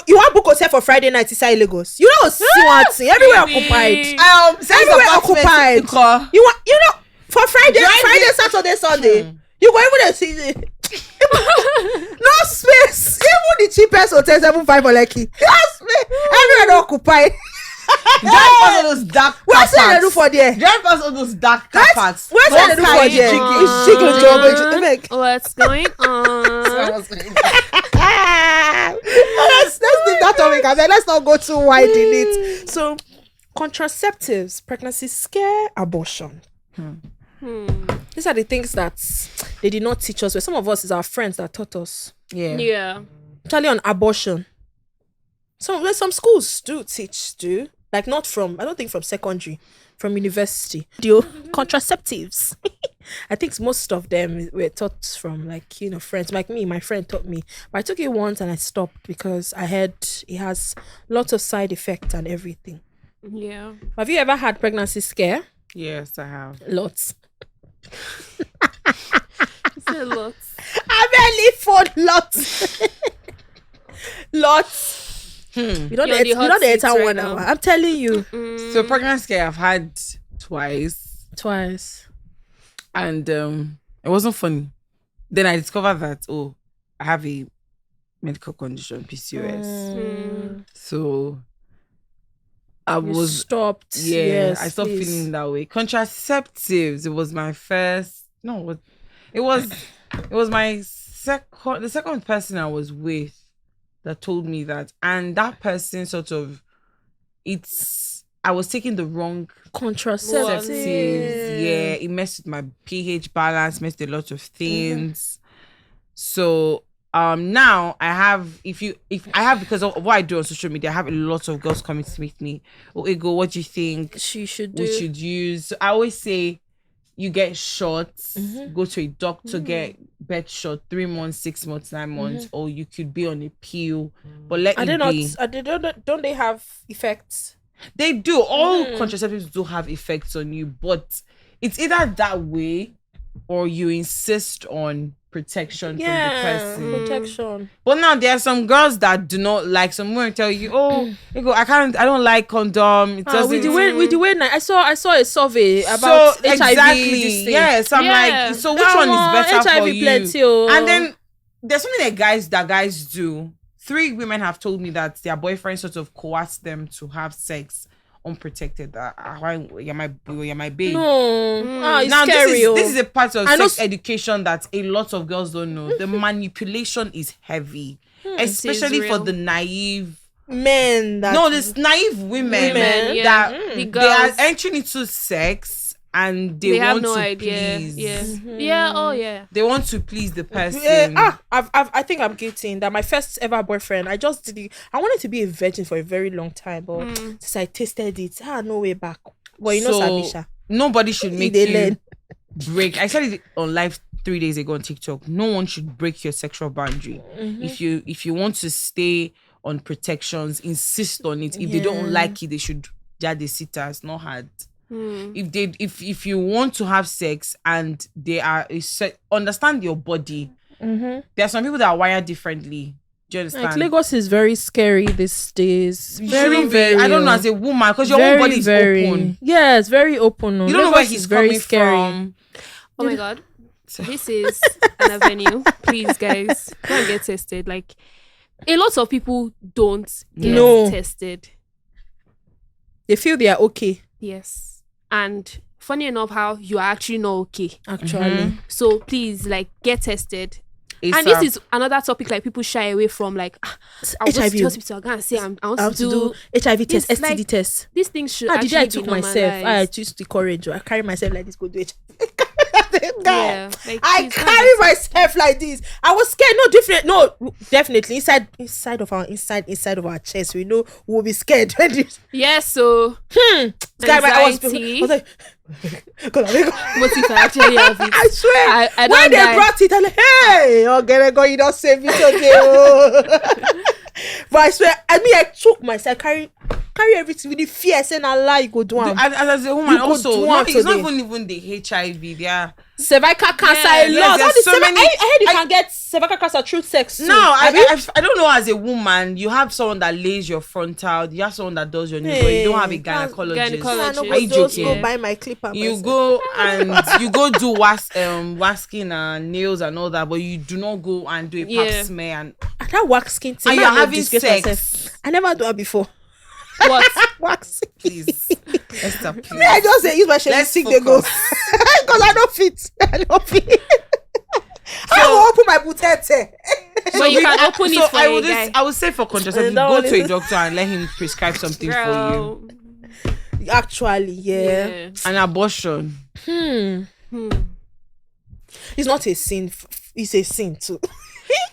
You want book hotel for Friday night inside Lagos? You know, see one thing. Everywhere
Baby.
occupied.
Send
Everywhere
apartment
occupied.
to call.
You know, for Friday,
Driving-
Saturday, Sunday. You go even see no space. Even the cheapest hotels, 7.5 for Lekki. No space. Everywhere occupied.
Drive past all those dark car
What's they
parks.
do for there?
Drive past all those dark car parks.
What's they do for
What
there?
kind of
It's jiggle job. Like,
What's going on?
let's leave that topic. I mean, let's not go too wide in it. So, contraceptives, pregnancy scare, abortion. These are the things that they did not teach us. But some of us is our friends that taught us.
Yeah.
Actually, on abortion. Some schools do teach, like not from, I don't think from secondary, from university. Contraceptives. I think most of them were taught from friends. Like me, my friend taught me. But I took it once and I stopped because I heard it has lots of side effects and everything.
Yeah.
Have you ever had pregnancy scare?
Yes, I have.
Lots.
It's a lot.
I barely for lots. Lots. You don't
You're on the hot
the
seat
entire
right
1
now.
hour. I'm telling you.
So pregnancy scare I've had twice. And it wasn't funny. Then I discovered that I have a medical condition, PCOS. So I was
stopped.
I stopped
please.
feeling that way. Contraceptives, it was my first it was my the second person I was with that told me that, and that person I was taking the wrong
Contraceptives.
yeah, it messed with my pH balance, messed with a lot of things. So now I have because of what I do on social media, I have a lot of girls coming to meet me. Ego, what do you think
She should do.
we should use? So I always say you get shots, go to a doctor, get bed shot 3 months, 6 months, 9 months, or you could be on a pill. But
don't they have effects?
They do. All contraceptives do have effects on you, but it's either that way or you insist on protection from the person.
Protection.
But now there are some girls that do not like. Some women tell you, I don't like condom. It doesn't.
With the way I saw a survey about HIV.
Exactly.
This thing.
Yes, I'm like, so which one is better
HIV
for you?
plenty, oh.
And then there's something that guys do. 3 women have told me that their boyfriend sort of coerced them to have sex unprotected. You're my babe.
No, it's
Now
scary.
this is a part of sex
know
education that a lot of girls don't know. The manipulation is heavy, especially for
real.
the naive
men that
No, this naive women
yeah.
that
The
they
girls.
are entering into sex and they
have
want
no
to
idea.
please.
Yeah. Yeah. Oh yeah.
They want to please the person.
I think I'm guilty in that. My first ever boyfriend, I just did it. I wanted to be a virgin for a very long time, but since I tasted it, no way back. But you know, Sabisha,
nobody should make
they
you
learn.
break. I said it on live 3 days ago on TikTok. No one should break your sexual boundary. If you want to stay on protections, insist on it. If they don't like it, they should just sit as not hard. If you want to have sex and they are understand your body. There are some people that are wired differently. Do you understand?
Like Lagos is very scary these days.
You
Very,
shouldn't be-
very.
I don't know, as a woman, because your whole body is open.
Yes, very open.
You don't know where he's coming from.
Oh my god. This is an avenue. Please, guys, go and get tested. Like, a lot of people don't get tested.
They feel they are okay.
Yes. And funny enough, how you are actually not okay.
Actually.
So please, like, get tested.
ASAP.
And this is another topic like people shy away from. Like, I was
HIV.
to hospital, I say I want to do
HIV test,
It's
STD
like-
test.
these things should
Did
actually
I
be
took
normalized.
myself? I used the courage. I carry myself like this. Go do it.
Yeah, like,
I
please,
carry myself like this. I was scared. No, different. No, definitely inside of our chest. We know we'll be scared.
Yes, so
I was
anxiety.
like,
What if I actually have it?
I swear.
I
when
don't
they
die.
brought it, I'm like, hey, okay, God, you don't save me today. Oh. But I swear, I took myself, carry everything with the fear, saying Allah, you go do it.
As a woman,
You could
also,
do
no,
it
it's not
today.
even the HIV. They are
Cervical cancer,
Yeah,
a lot.
there's
All the
so many-
I heard you can get cervical cancer through sex. Too.
No,
Have you?
I don't know. As a woman, you have someone that lays your frontal. You have someone that does your nails, but you don't have a gynecologist.
gynecologist.
Are you
Just
joking?
go buy my clipper.
You
myself.
go and you go do waxing and nails and all that, but you do not go and do a pap
Yeah.
smear. And
That wax skin thing.
And
man,
you're
I don't
having
disgrace
sex.
myself. I never do it before.
What?
Wax.
please, Esther, please.
Me, I just use my
Let's
sick they go.
focus.
Because I don't fit. I don't fit. I will open my butete.
But you can open it for
I
a
would
guy.
I would say for contraception,
That
go
one
to a
is-
doctor and let him prescribe something for you.
Girl.
Actually, yeah.
An abortion.
It's not a sin. It's a sin too.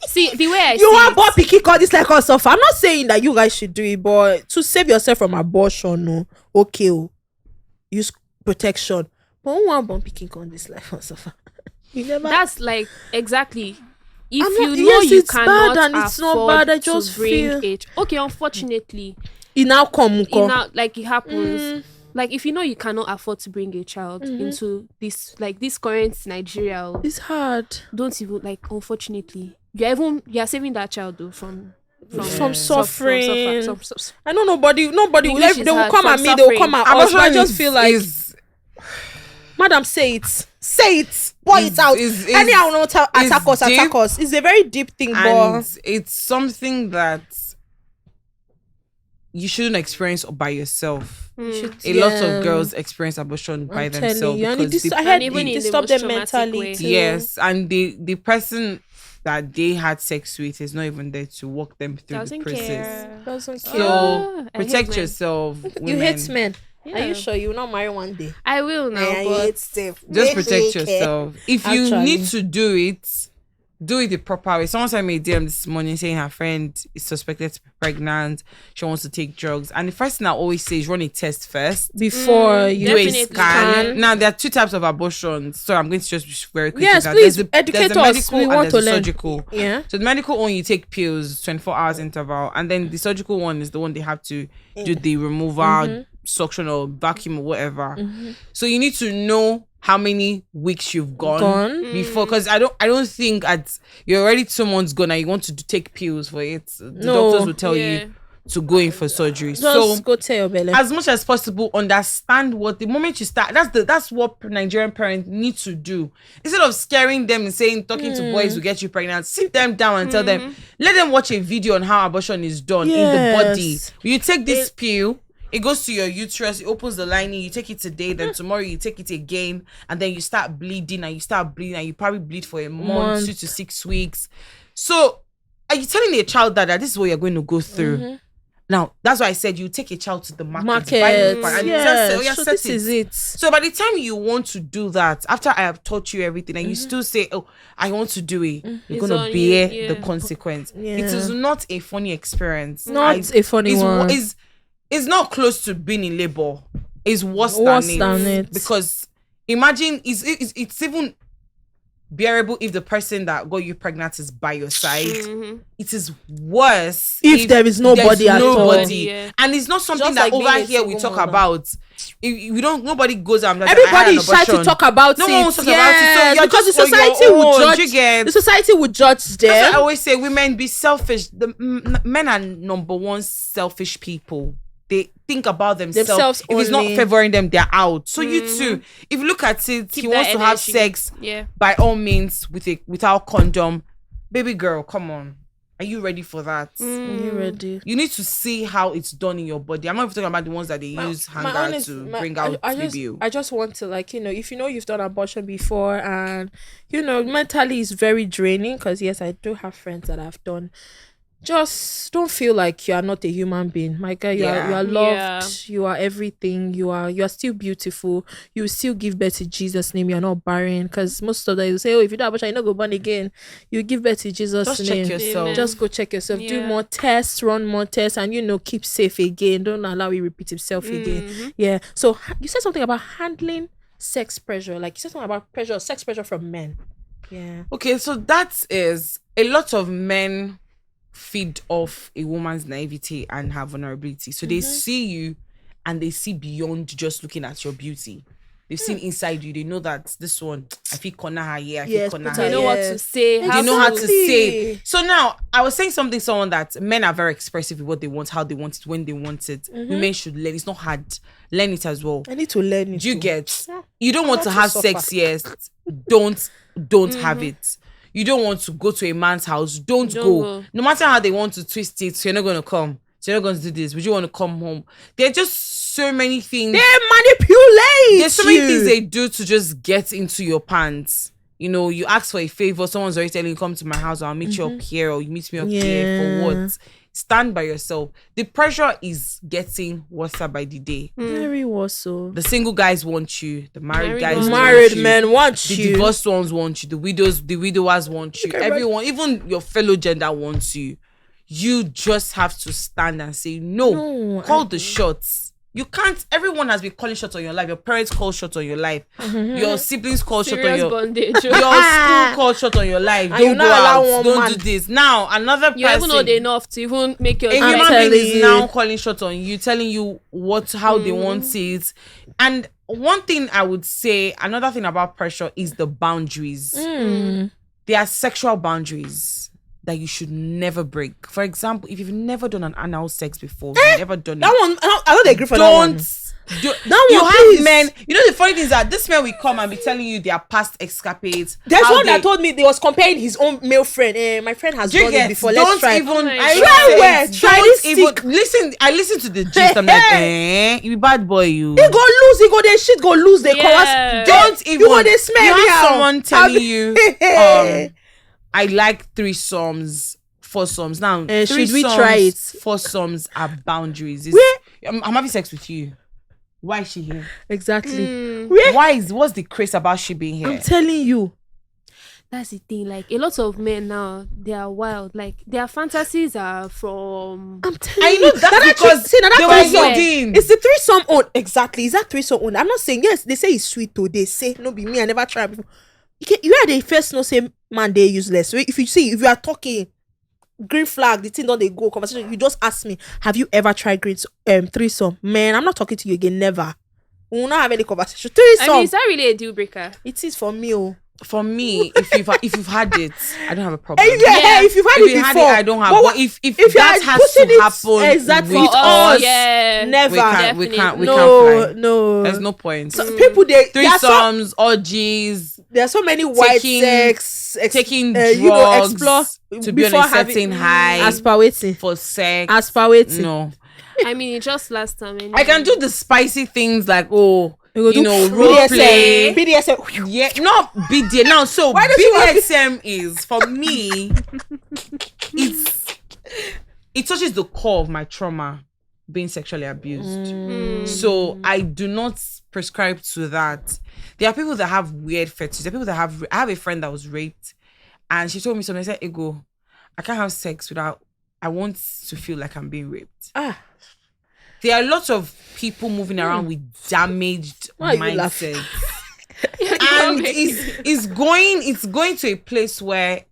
See, the way I
You
see
want
it,
born picky call this like us suffer. I'm not saying that you guys should do it, but to save yourself from abortion, no. Okay, use protection. But who want born picky call this like us suffer? You never.
that's like exactly. If
I'm
you
not-
know
yes,
you
it's
cannot
bad and it's not
afford
bad, I
to
just
bring
feel-
it. Okay, unfortunately,
it now come.
it now like it happens. Like if you know you cannot afford to bring a child into this current Nigeria,
It's hard.
don't even like. Unfortunately, you're saving that child though from
suffering.
suffer.
I know nobody will.
English
They
is
will
hard,
come
from
at me. They will come at us. But I just feel like, madam, say it. Say it. Pour it out. Anyhow, not attack us. It's a very deep thing, but
And it's something that you shouldn't experience by yourself. A lot of girls experience abortion by
I'm telling
themselves
you, and
because
I heard
even
it
in the
disturbed
most
them
traumatic
mentally.
way.
Too.
yes, and the person that they had sex with is not even there to walk them through
Doesn't
the process.
care.
Doesn't care.
So
I hate
protect
men.
yourself.
You
Women.
hate men. Are
Yeah.
you sure you will not marry one day?
I will now,
Yeah, you
but
hate safe.
Just
Make
protect
sure you care.
yourself. If you
Actually.
need to do it the proper way. Someone sent me a DM this morning saying her friend is suspected to be pregnant. She wants to take drugs. And the first thing I always say is run a test first.
Before you
Do a
Definitely
scan.
can.
Now, there are two types of abortions. So I'm going to just be very quick.
Yes,
with that.
please,
There's
educate
the
us.
medical
We
and
want
there's
to
the
learn.
surgical.
Yeah.
So the medical one, you take pills, 24 hours interval. And then the surgical one is the one they have to do the removal, suction or vacuum or whatever. So you need to know how many weeks you've gone before, because I don't think you're already 2 months gone and you want to take pills for it. The doctors will tell you to go in for surgery.
Just go tell your belly.
As much as possible, understand what the moment you start. That's what Nigerian parents need to do. Instead of scaring them and saying talking to boys will get you pregnant, sit them down and tell them. Let them watch a video on how abortion is done in the body. You take this pill. It goes to your uterus, it opens the lining, you take it today, then tomorrow you take it again, and then you start bleeding, and you probably bleed for a month, 2 to 6 weeks. So, are you telling a child that this is what you're going to go through? Now, that's why I said you take a child to the market.
Market.
Buy and
Yes. So
set
this is it.
So by the time you want to do that, after I have taught you everything, and you still say, "Oh, I want to do it," you're
It's
gonna
on
bear
you,
the consequence.
Yeah.
It is not a funny experience.
Not a funny one.
It's not close to being in labor. It's worse than it. Because imagine it's even bearable if the person that got you pregnant is by your side. It is worse
if there is nobody at all.
Yeah. And it's not something
Just
that
like
over here we talk about. If we don't, nobody goes out. Like,
everybody is shy to talk about
no
it.
one wants to talk about it. So you're
because
just
the society would judge.
The
The society would judge them.
That's why I always say women be selfish. The men are number one selfish people. They think about themselves. If it's not favoring them, they're out. So you too, if you look at it, he wants to have sex by all means without condom. Baby girl, come on. Are you ready for that?
Are you ready?
You need to see how it's done in your body. I'm not even talking about the ones that they use hanger to bring out baby.
I just want to, like, if you know you've done abortion before, and mentally it's very draining, because yes, I do have friends that have done. Just don't feel like you are not a human being. My guy, you are loved. You are everything. You are still beautiful. You still give birth to Jesus' name. You're not barren. Because most of them will say, "Oh, if you do abortion, you're not go born again." You give birth to Jesus' name.
Check yourself.
Amen.
Just go check yourself. Do more tests, run more tests, and keep safe again. Don't allow it repeat itself again. Yeah. So you said something about handling sex pressure. Like you said something about sex pressure from men. Yeah.
Okay, so that is a lot of men feed off a woman's naivety and her vulnerability. So they see you and they see beyond just looking at your beauty. They've seen inside you. They know that this one, I feel corner her here, I feel corner her.
They know what to say.
They know how to say. So now, I was saying someone that men are very expressive with what they want, how they want it, when they want it. Women should learn. It's not hard. Learn it as well.
I need to learn it.
Do you get? You don't want to have sex, yes. Don't have it. You don't want to go to a man's house. Don't go. No matter how they want to twist it, so you're not going to come. So you're not going to do this. Would you want to come home? There are just so many things.
They manipulate.
There's so many things they do to just get into your pants. You ask for a favor. Someone's already telling you, come to my house, or I'll meet you up here, or you meet me up here. For what? Stand by yourself. The pressure is getting worse by the day.
Very worse. So
the single guys want you. The married guys
married men want
the
you.
The divorced ones want you. The widowers want you. Everyone, even your fellow gender wants you. You just have to stand and say no. Call the shots. You can't. Everyone has been calling shots on your life. Your parents call shots on your life. Your siblings call shots on your
bondage.
Your school call shots on your life. Don't go out. Don't do this. Now another person.
You even know they enough to even make your.
A human being is now calling shots on you, telling you how they want it. And one thing I would say, another thing about pressure is the boundaries. There are sexual boundaries that you should never break. For example, if you've never done an anal sex before, you've never done
that one. I don't agree for
that
one.
You have men. The funny thing is that this men will come and be telling you their past escapades.
There's one that told me they was comparing his own male friend. My friend has done it before. Let's try.
Try this even listen. I listen to the gist. I'm like, you be bad boy. You.
He go lose. He go the shit. Go lose. They
don't even.
You go they smell.
You have someone telling you. I like threesomes, foursomes. Now,
should we try it?
Foursomes are boundaries. I'm having sex with you. Why is she here?
Exactly.
What's the craze about she being here?
I'm telling you.
That's the thing. Like, a lot of men now, they are wild. Like, their fantasies are from.
I'm telling you.
That's because they were hidden.
It's the threesome own. Exactly. Is that threesome own? I'm not saying, yes, they say it's sweet though. They say, no, be me, I never tried before. You are the first no say man they useless. So if you are talking green flag, the thing don't they go conversation. You just ask me, have you ever tried threesome? Man, I'm not talking to you again. Never. We will not have any conversation. Threesome.
I mean, is that really a deal breaker?
It is for me.
For me, if you've had it, I don't have a problem.
If you've had it before,
I don't have. But if that has to happen
exactly
with us,
never.
We can't fly.
No.
There's no point.
So people
threesomes, orgies.
There are so many white sex,
taking drugs,
explore
to be on a certain high,
aspirating
for sex,
aspirating.
No,
I mean, just last time. Anyway.
I can do the spicy things like role
BDSM.
play.
BDSM.
Yeah, not BDSM. Now, so BDSM is for me. it touches the core of my trauma, being sexually abused. So I do not prescribe to that. There are people that have weird fetishes. There are people that have. I have a friend that was raped, and she told me something. I said, "Ego, I can't have sex without. I want to feel like I'm being raped." There are lots of people moving around with damaged mindsets. And it's going to a place where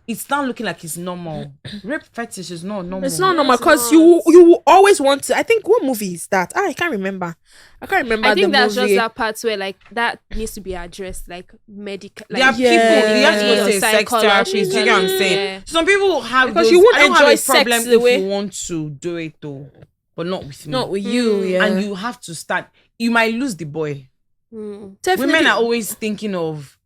it's not looking like it's normal. Rape fetish is not normal.
It's not normal because you will always want to. I think what movie is that? I can't remember. I think
that's
movie.
just that part where like that needs to be addressed, like medical. Like,
There are people. You have to go to a sex therapist. Do you get what I'm saying?
Yeah.
Some people have
Because
those,
you won't
I don't
enjoy
have a problem
sex the
if
way-
you want to do it though, but not with me.
Not with you, yeah.
And you have to start. You might lose the boy.
Definitely.
Women are always thinking of.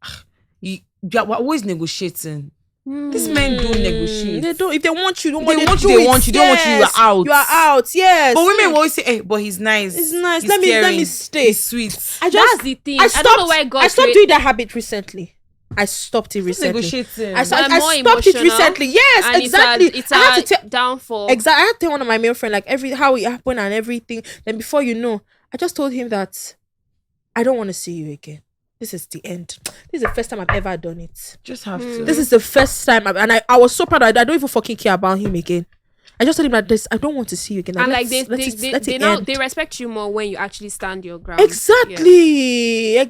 We're always negotiating. These men don't negotiate.
They don't. If they want you,
They want you. They want you. They don't want you. You are out.
You are out. Yes.
But women will always say, "Hey, but he's nice.
It's nice.
He's
Let me
caring,
stay."
He's sweet."
That's the thing. I don't know why God.
I stopped doing that habit recently. I stopped it recently.
Negotiating.
I
More
stopped it
emotional,
recently. Yes,
and
exactly.
It's
I had to
a downfall.
Exactly. I had to tell one of my male friends like how it happened and everything. Then before you know, I just told him that I don't want to see you again. This is the end. This is the first time I've ever done it.
Just have to.
This is the first time, I was so proud. I don't even fucking care about him again. I just told him that I don't want to see you again.
And like they respect you more when you actually stand your ground.
Exactly. Men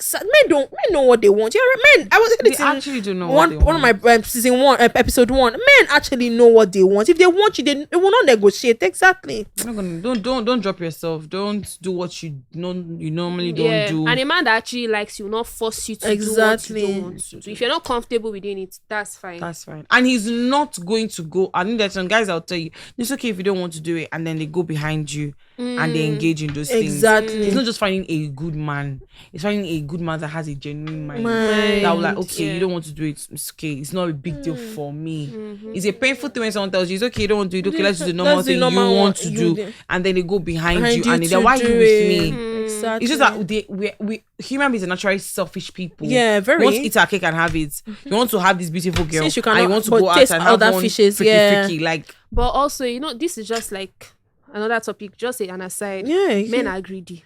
know what they want. Yeah, men. I was
They actually do know
one of my season 1 episode 1. Men actually know what they want. If they want you, they will not negotiate. Exactly.
Don't drop yourself. Don't do what you normally don't do.
And a man that actually likes you will not force you to do what you don't want to do. If you're not comfortable with doing it, that's fine.
That's fine. And he's not going to go. I think there's some guys I'll tell you, it's okay if you don't want to do it, and then they go behind you and they engage in those things.
Exactly.
It's not just finding a good man. It's finding a good man that has a genuine mind. That will like, okay, you don't want to do it. It's okay. It's not a big deal for me. It's a painful thing when someone tells you, it's okay, you don't want to do it. Okay, let's do the normal thing you want to do. And then they go behind you and they're, why are you with me?
Exactly.
It's just that we human beings are naturally selfish people.
Yeah, very.
We want to eat our cake and have it. You want to have this beautiful girl.
Since you
and
cannot,
you want to
but
go out
taste
and have
other
one
fishes,
freaky. Like,
but also, this is just like another topic. Just an aside.
Yeah,
men are greedy.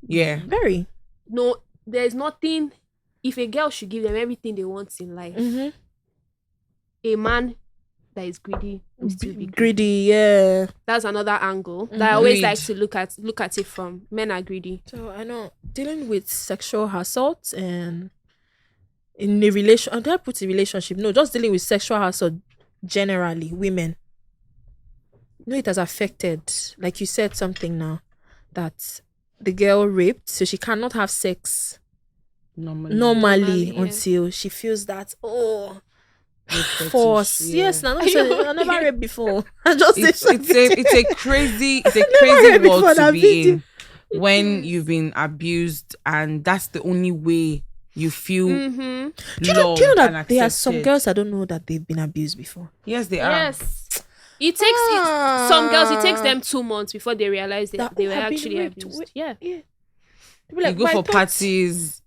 yeah,
very.
No, there's nothing. If a girl should give them everything they want in life, a man that is greedy will still be greedy.
Yeah,
that's another angle that I always like to look at it from. Men are greedy.
So I know dealing with sexual assault and in a relation, and that puts a relationship. No, just dealing with sexual assault generally, women. It has affected. Like you said something now that the girl raped, so she cannot have sex normally until she feels that force. Yeah. Yes, I never raped before. I just
it's a crazy world to be in when you've been abused, and that's the only way you feel loved.
Do you know that
and
there are some girls I don't know that they've been abused before?
Yes, they are.
Yes. It takes some girls. It takes them 2 months before they realize that they were actually abused. Yeah.
You go for parties.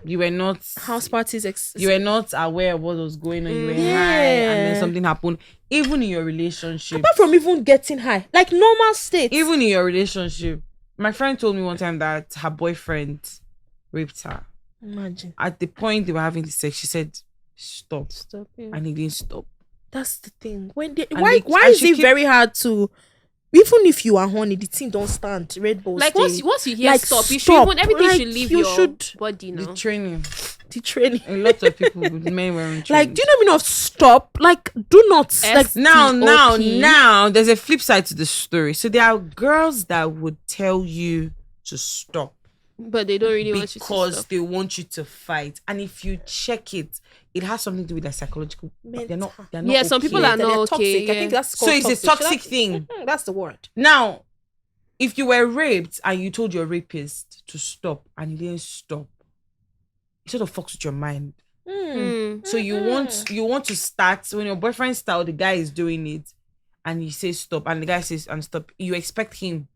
You were not
house parties.
You were not aware of what was going on. You were high, and then something happened. Even in your relationship,
apart from even getting high, like normal state.
Even in your relationship, my friend told me one time that her boyfriend raped her.
Imagine.
At the point they were having the sex, she said, "Stop,"
yeah.
And he didn't stop.
That's the thing. Why is it very hard to, even if you are horny, the thing don't stand. Red Bull.
Like once you hear stop, you should even everything should leave your body now.
The training.
A
lot of people with men wearing training.
Like, do you know meaning of stop? Like, do not. Like
now, there's a flip side to the story. So there are girls that would tell you to stop.
But they don't really want you to stop.
Because they want you to fight. And if you check it, it has something to do with their psychological. They're not
yeah, some people are not okay.
Toxic. I think that's called
so it's a toxic thing.
That's the word.
Now, if you were raped and you told your rapist to stop and he didn't stop, it sort of fucks with your mind. So you want to start when your boyfriend starts, the guy is doing it and he says stop and the guy says and stop. You expect him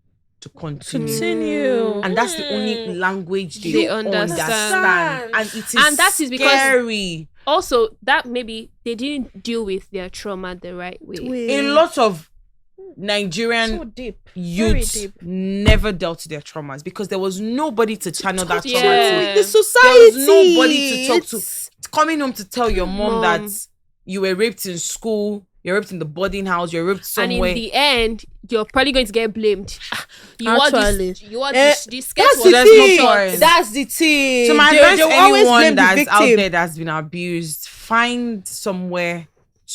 to continue. And that's the only language they understand. And it is
that is because
scary.
Also, that maybe they didn't deal with their trauma the right way.
A lot of Nigerian
So deep. Very
youths
deep.
never dealt with their traumas because there was nobody to channel that trauma
Yeah.
to.
The society.
There was nobody to talk to.
It's-
Coming home to tell your mom
Mom.
that you were raped in school, you're raped in the boarding house, you're raped
And
somewhere.
in the end, you're probably going to get blamed. You
Actually.
want this. You want this skirt
That's
was
the
there's
not
no
thing.
short.
choice.
That's the thing.
So my
They
advice
will
to
always blame
anyone
the
that's out
victim.
there that's been abused, find somewhere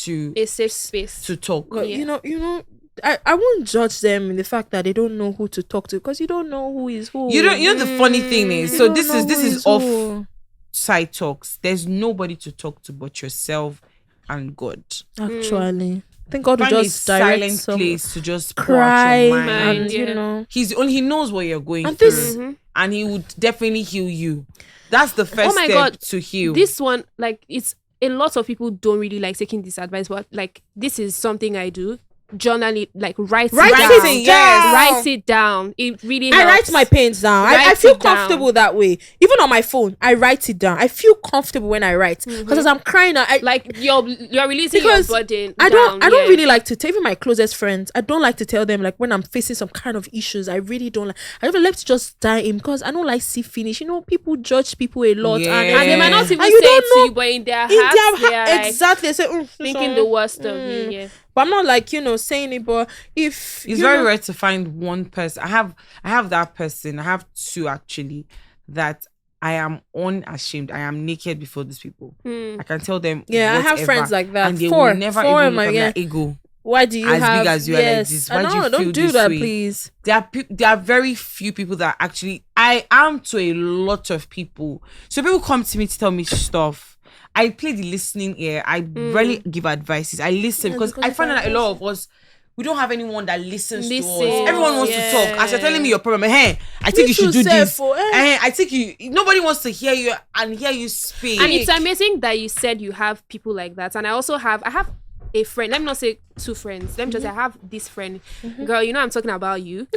to
A safe space.
to talk.
But
Yeah.
you know, I won't judge them in the fact that they don't know who to talk to because you don't know who is who.
You don't. You know the funny thing is,
You
so
don't
this
know
is
who
off
who.
side talks. There's nobody to talk to but yourself and God.
Actually. I think God will
Find a
just direct
silent
some
place to just pour
cry
out your mind.
and
Yeah.
you know.
He knows what you're going
And
through,
this-
and he would definitely heal you. That's the first
my
step
God.
to heal.
This one, like, it's a lot of people don't really like taking this advice, but like, this is something I do. Journal it, like write
Write
it
it
down.
down.
yes.
Write it down. It really
I
helps.
write my pains down. I
Write
feel
it down.
comfortable that way. Even on my phone, I write it down. I feel comfortable when I write because as I'm crying,
Like you're releasing
because
your burden.
I don't
down, yeah.
really like to tell even my closest friends. I don't like to tell them like when I'm facing some kind of issues. I really don't like. I don't like to just dive in because I don't like see finish. You know, people judge people a lot,
Yeah.
And they might not even
And
say
you
it
don't
to
know
you, but in their
in
hearts,
their
they are like
exactly. I say,
thinking
so-
the worst of you. Yeah.
But I'm not like saying it. But if
It's
you
very
know-
rare to find one person. I have that person. I have two actually that I am unashamed. I am naked before these people.
Hmm.
I can tell them.
Yeah, I have
whatever,
friends like that.
and they
Four.
will never
Four
even
in my-
look at
yeah.
my ego.
Why do you
as big
have
as you are like
yes,
this?
I
Why do
know,
you
don't
feel
do
this
that,
way?
please.
There are very few people that actually I am to a lot of people. So people come to me to tell me stuff. I play the listening ear. I rarely give advices. I listen because I find that a lot of us we don't have anyone that listens to us.
Listen,
Everyone wants to talk. As you're telling me your problem, hey, I
Me
think you should
too,
do this.
sef, oh,
I think nobody wants to hear you and hear you speak.
And it's amazing that you said you have people like that. And I have a friend. Let me not say two friends. Let me just say I have this friend. Girl, I'm talking about you.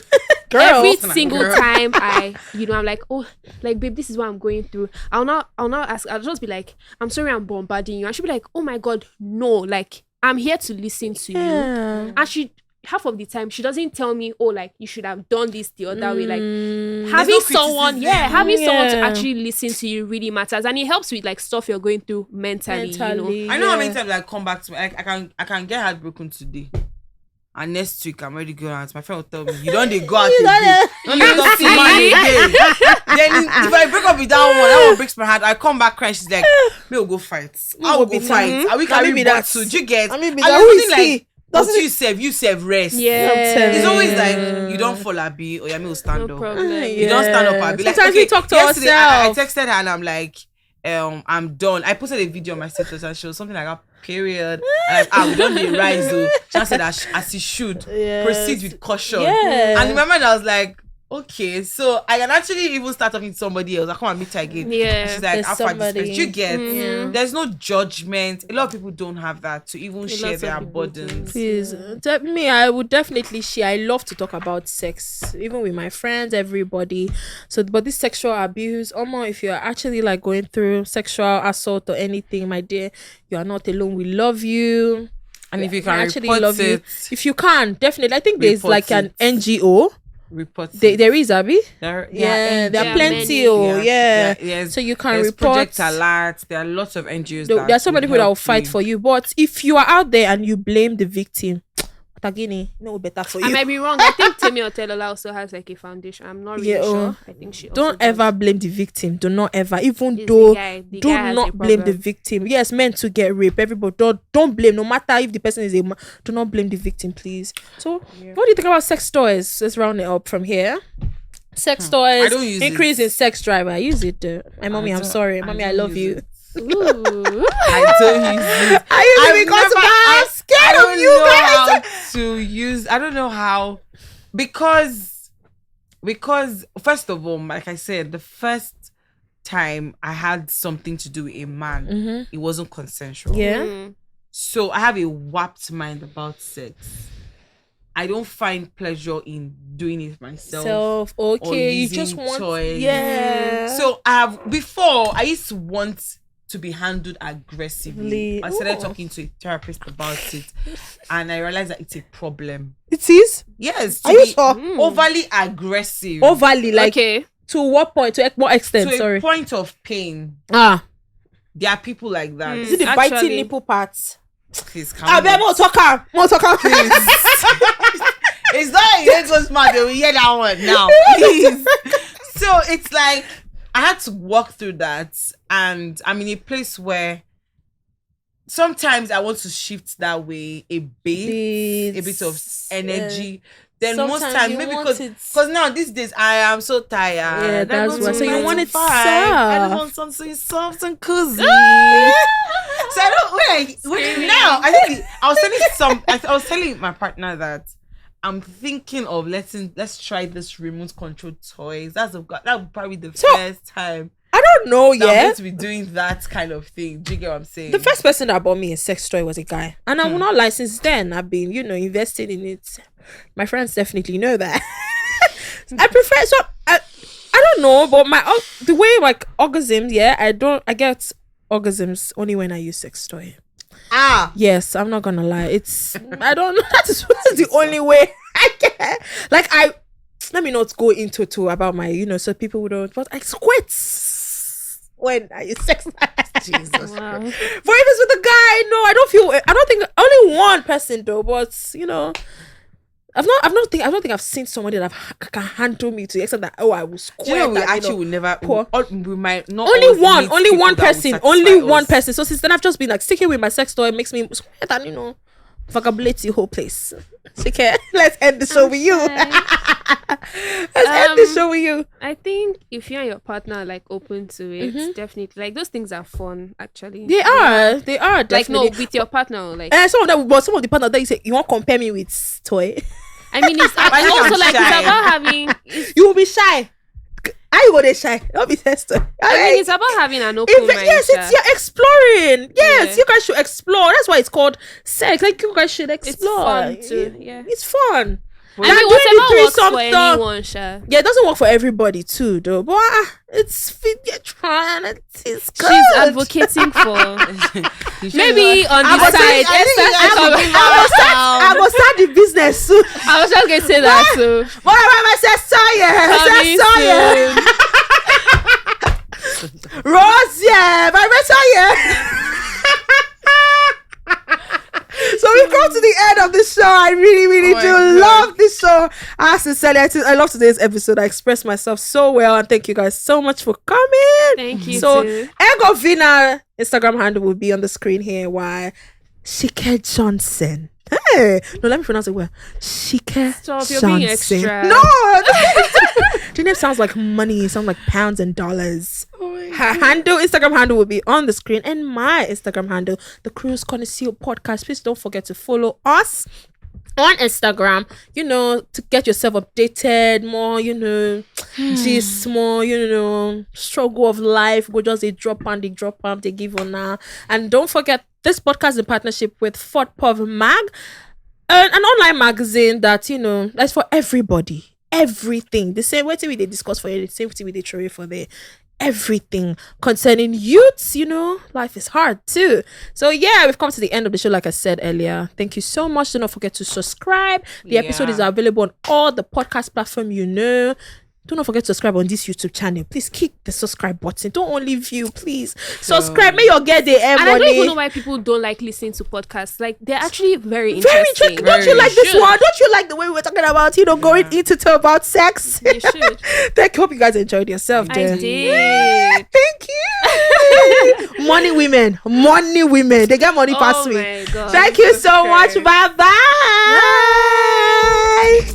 Girl.
Every single
Girl.
time I'm like, oh, like, babe, this is what I'm going through. I'll not ask. I'll just be like, I'm sorry I'm bombarding you. And she'll be like, oh my God, no. Like, I'm here to listen to you.
Yeah.
And half of the time, she doesn't tell me, oh, like, you should have done this the other way. Like,
Mm.
having
no
someone
criticism.
having someone to
Yeah.
actually listen to you really matters, and it helps with like stuff you're going through mentally.
I know how many times I come back to me. I can get heartbroken today. And next week I'm ready to go out. My friend will tell me, you don't go out again. You don't talk to man again. Then if I break up with that one breaks my heart. I come back crying. She's like, we'll go fight. I will go fight. And we carry
be
that
that.
too. Do you get?
I mean, be
And
that.
you're
Who
feeling
is he?
like, but
Doesn't
you save rest.
Yeah,
telling
It's always
you.
like you don't fall abi or you stand
no
up.
problem.
You don't stand up abi. Like,
Sometimes we talk to
yesterday, I
ourselves.
texted her and I'm like, I'm done. I posted a video on my status and she was something like a period. And we don't need rise though. She said as you should
Yes.
proceed with caution.
Yeah.
And in my mind I was like, okay, so I can actually even start talking to somebody else. I come and meet her again.
Yeah.
And she's like,
There's
after this
somebody.
first, you get
Yeah.
there's no judgment. A lot of people don't have that to even share
of
their
people
burdens.
Please, me, I would definitely share. I love to talk about sex, even with my friends, everybody. So, but this sexual abuse, if you're actually like going through sexual assault or anything, my dear, you are not alone. We love you.
And if you
We
can
actually
report
love you.
it,
If you can, definitely. I think there's
Report
like an
it.
NGO.
report it.
There is, Abby.
There
Yeah, there
Yeah,
are plenty.
many.
Oh, yeah.
Yes.
So you can
There's
report.
Project Alert. There are lots of NGOs.
There are so many people that will fight for you. But if you are out there and you blame the victim, Tagaini, no better for
I
you.
might be wrong. I think Temi Otelola also has like a foundation. I'm not really
Yeah,
sure. I think she also
Don't
does.
ever blame the victim. Do not ever, even
It's
though,
the guy
do
has a
not blame the
problem.
victim. Yes, meant to get raped. Everybody, don't blame. No matter if the person is do not blame the victim, please. So, what do you think about sex toys? Let's round it up from here. Sex
I
toys,
don't use
increase
it.
in sex drive. I use it. My mommy, I'm
don't-
sorry,
I
mommy, I
don't
love
use
you.
it.
Ooh.
I don't use it.
I use it
I've
because
never-
I'm scared
I
of
don't
you
know
guys.
how to use. I don't know how because first of all, like I said, the first time I had something to do with a man, it wasn't consensual.
Yeah.
Mm.
So I have a warped mind about sex. I don't find pleasure in doing it myself.
Okay, you
using
just want
toys.
yeah.
So I used to want to be handled aggressively. I started talking to a therapist about it, and I realized that it's a problem.
It is?
Yes.
Are you sure?
Overly aggressive.
Overly, like,
Okay.
to what point? To what extent?
To
Sorry.
a point of pain.
Ah.
There are people like that.
Is it the biting nipple parts?
Please come
I bet more talker.
It's not a Lagos man. They will hear that one now. Please. So it's like I had to walk through that, and I'm in a place where sometimes I want to shift that way a bit of energy. Then most time maybe because now these days I am so tired.
Yeah, that's why. So you want it soft.
I just want something soft and cozy. So I don't now. I think I was telling my partner that I'm thinking of let's try this remote control toys. That would probably be the first time.
I don't know yet.
I'm going to be doing that kind of thing. Do you get what I'm saying?
The first person that bought me a sex toy was a guy, and I will not lie. Since then, I've been invested in it. My friends definitely know that. I prefer I don't know, but the way like orgasms, I get orgasms only when I use sex toy. Yes, I'm not gonna lie. I don't know. That's the only way I get. Like let me not go into about my so people would don't. But I squirt when I use sex. Jesus. Wow. But if it's with a guy, no, I don't think only one person though. But I don't think I've seen somebody that can handle me to the extent that I will squirt.
We actually will never. We might not.
Only one person. So since then I've just been like sticking with my sex toy. It makes me squirt and vagabulate the whole place. Sike, let's end the show with you. Let's end the show with you.
I think if you and your partner are like open to it, definitely like those things are fun. Actually,
they are definitely.
Like no, with your partner, like
some of the partner that you say you won't compare me with toy.
I mean, it's also like it's about having.
You will be shy. How you go shy? Don't be tested.
It's about having an open mind.
Yes, you're exploring. Yes, you guys should explore. That's why it's called sex. Like you guys should explore.
It's fun too. Yeah,
it's fun.
I mean, whatever works for anyone, Sha.
Yeah, it doesn't work for everybody too, though. But you're trying. It's good.
She's advocating for. Maybe on this side,
I will start the business soon.
I was just gonna say that too.
What about my sister? Rose, my sister. So we've come to the end of the show. I really do love this show. I love today's episode. I expressed myself so well, and thank you guys so much for coming.
Thank you.
So Eggovinnwa Instagram handle will be on the screen here. Why Sike Johnson. Hey, no, let me pronounce it well. Sike
Stop, you're
Johnson.
being extra.
No, the name sounds like money. It sounds like pounds and dollars. Her Instagram handle will be on the screen, and my Instagram handle, the Connoisseur podcast. Please don't forget to follow us on Instagram, to get yourself updated more, gist more, struggle of life. Go just a drop they give on now. And don't forget, this podcast is in partnership with Fort Mag, an online magazine that, that's for everybody. Everything. The same way they discuss for you, the same thing they throw for there. Everything concerning youths, life is hard too. So we've come to the end of the show. Like I said earlier, thank you so much. Do not forget to subscribe. The episode is available on all the podcast platform. Do not forget to subscribe on this YouTube channel. Please click the subscribe button. Don't only view, please. Subscribe. May you get the air money.
And I don't even know why people don't like listening to podcasts. Like, they're actually very interesting.
Don't you like this one? Don't you like the way we were talking about, going into talk about sex?
You should.
Thank you. Hope you guys enjoyed yourself.
I
did.
Yeah,
thank you. Money women. They get money past me.
My God.
Thank you so much. Bye-bye. Bye.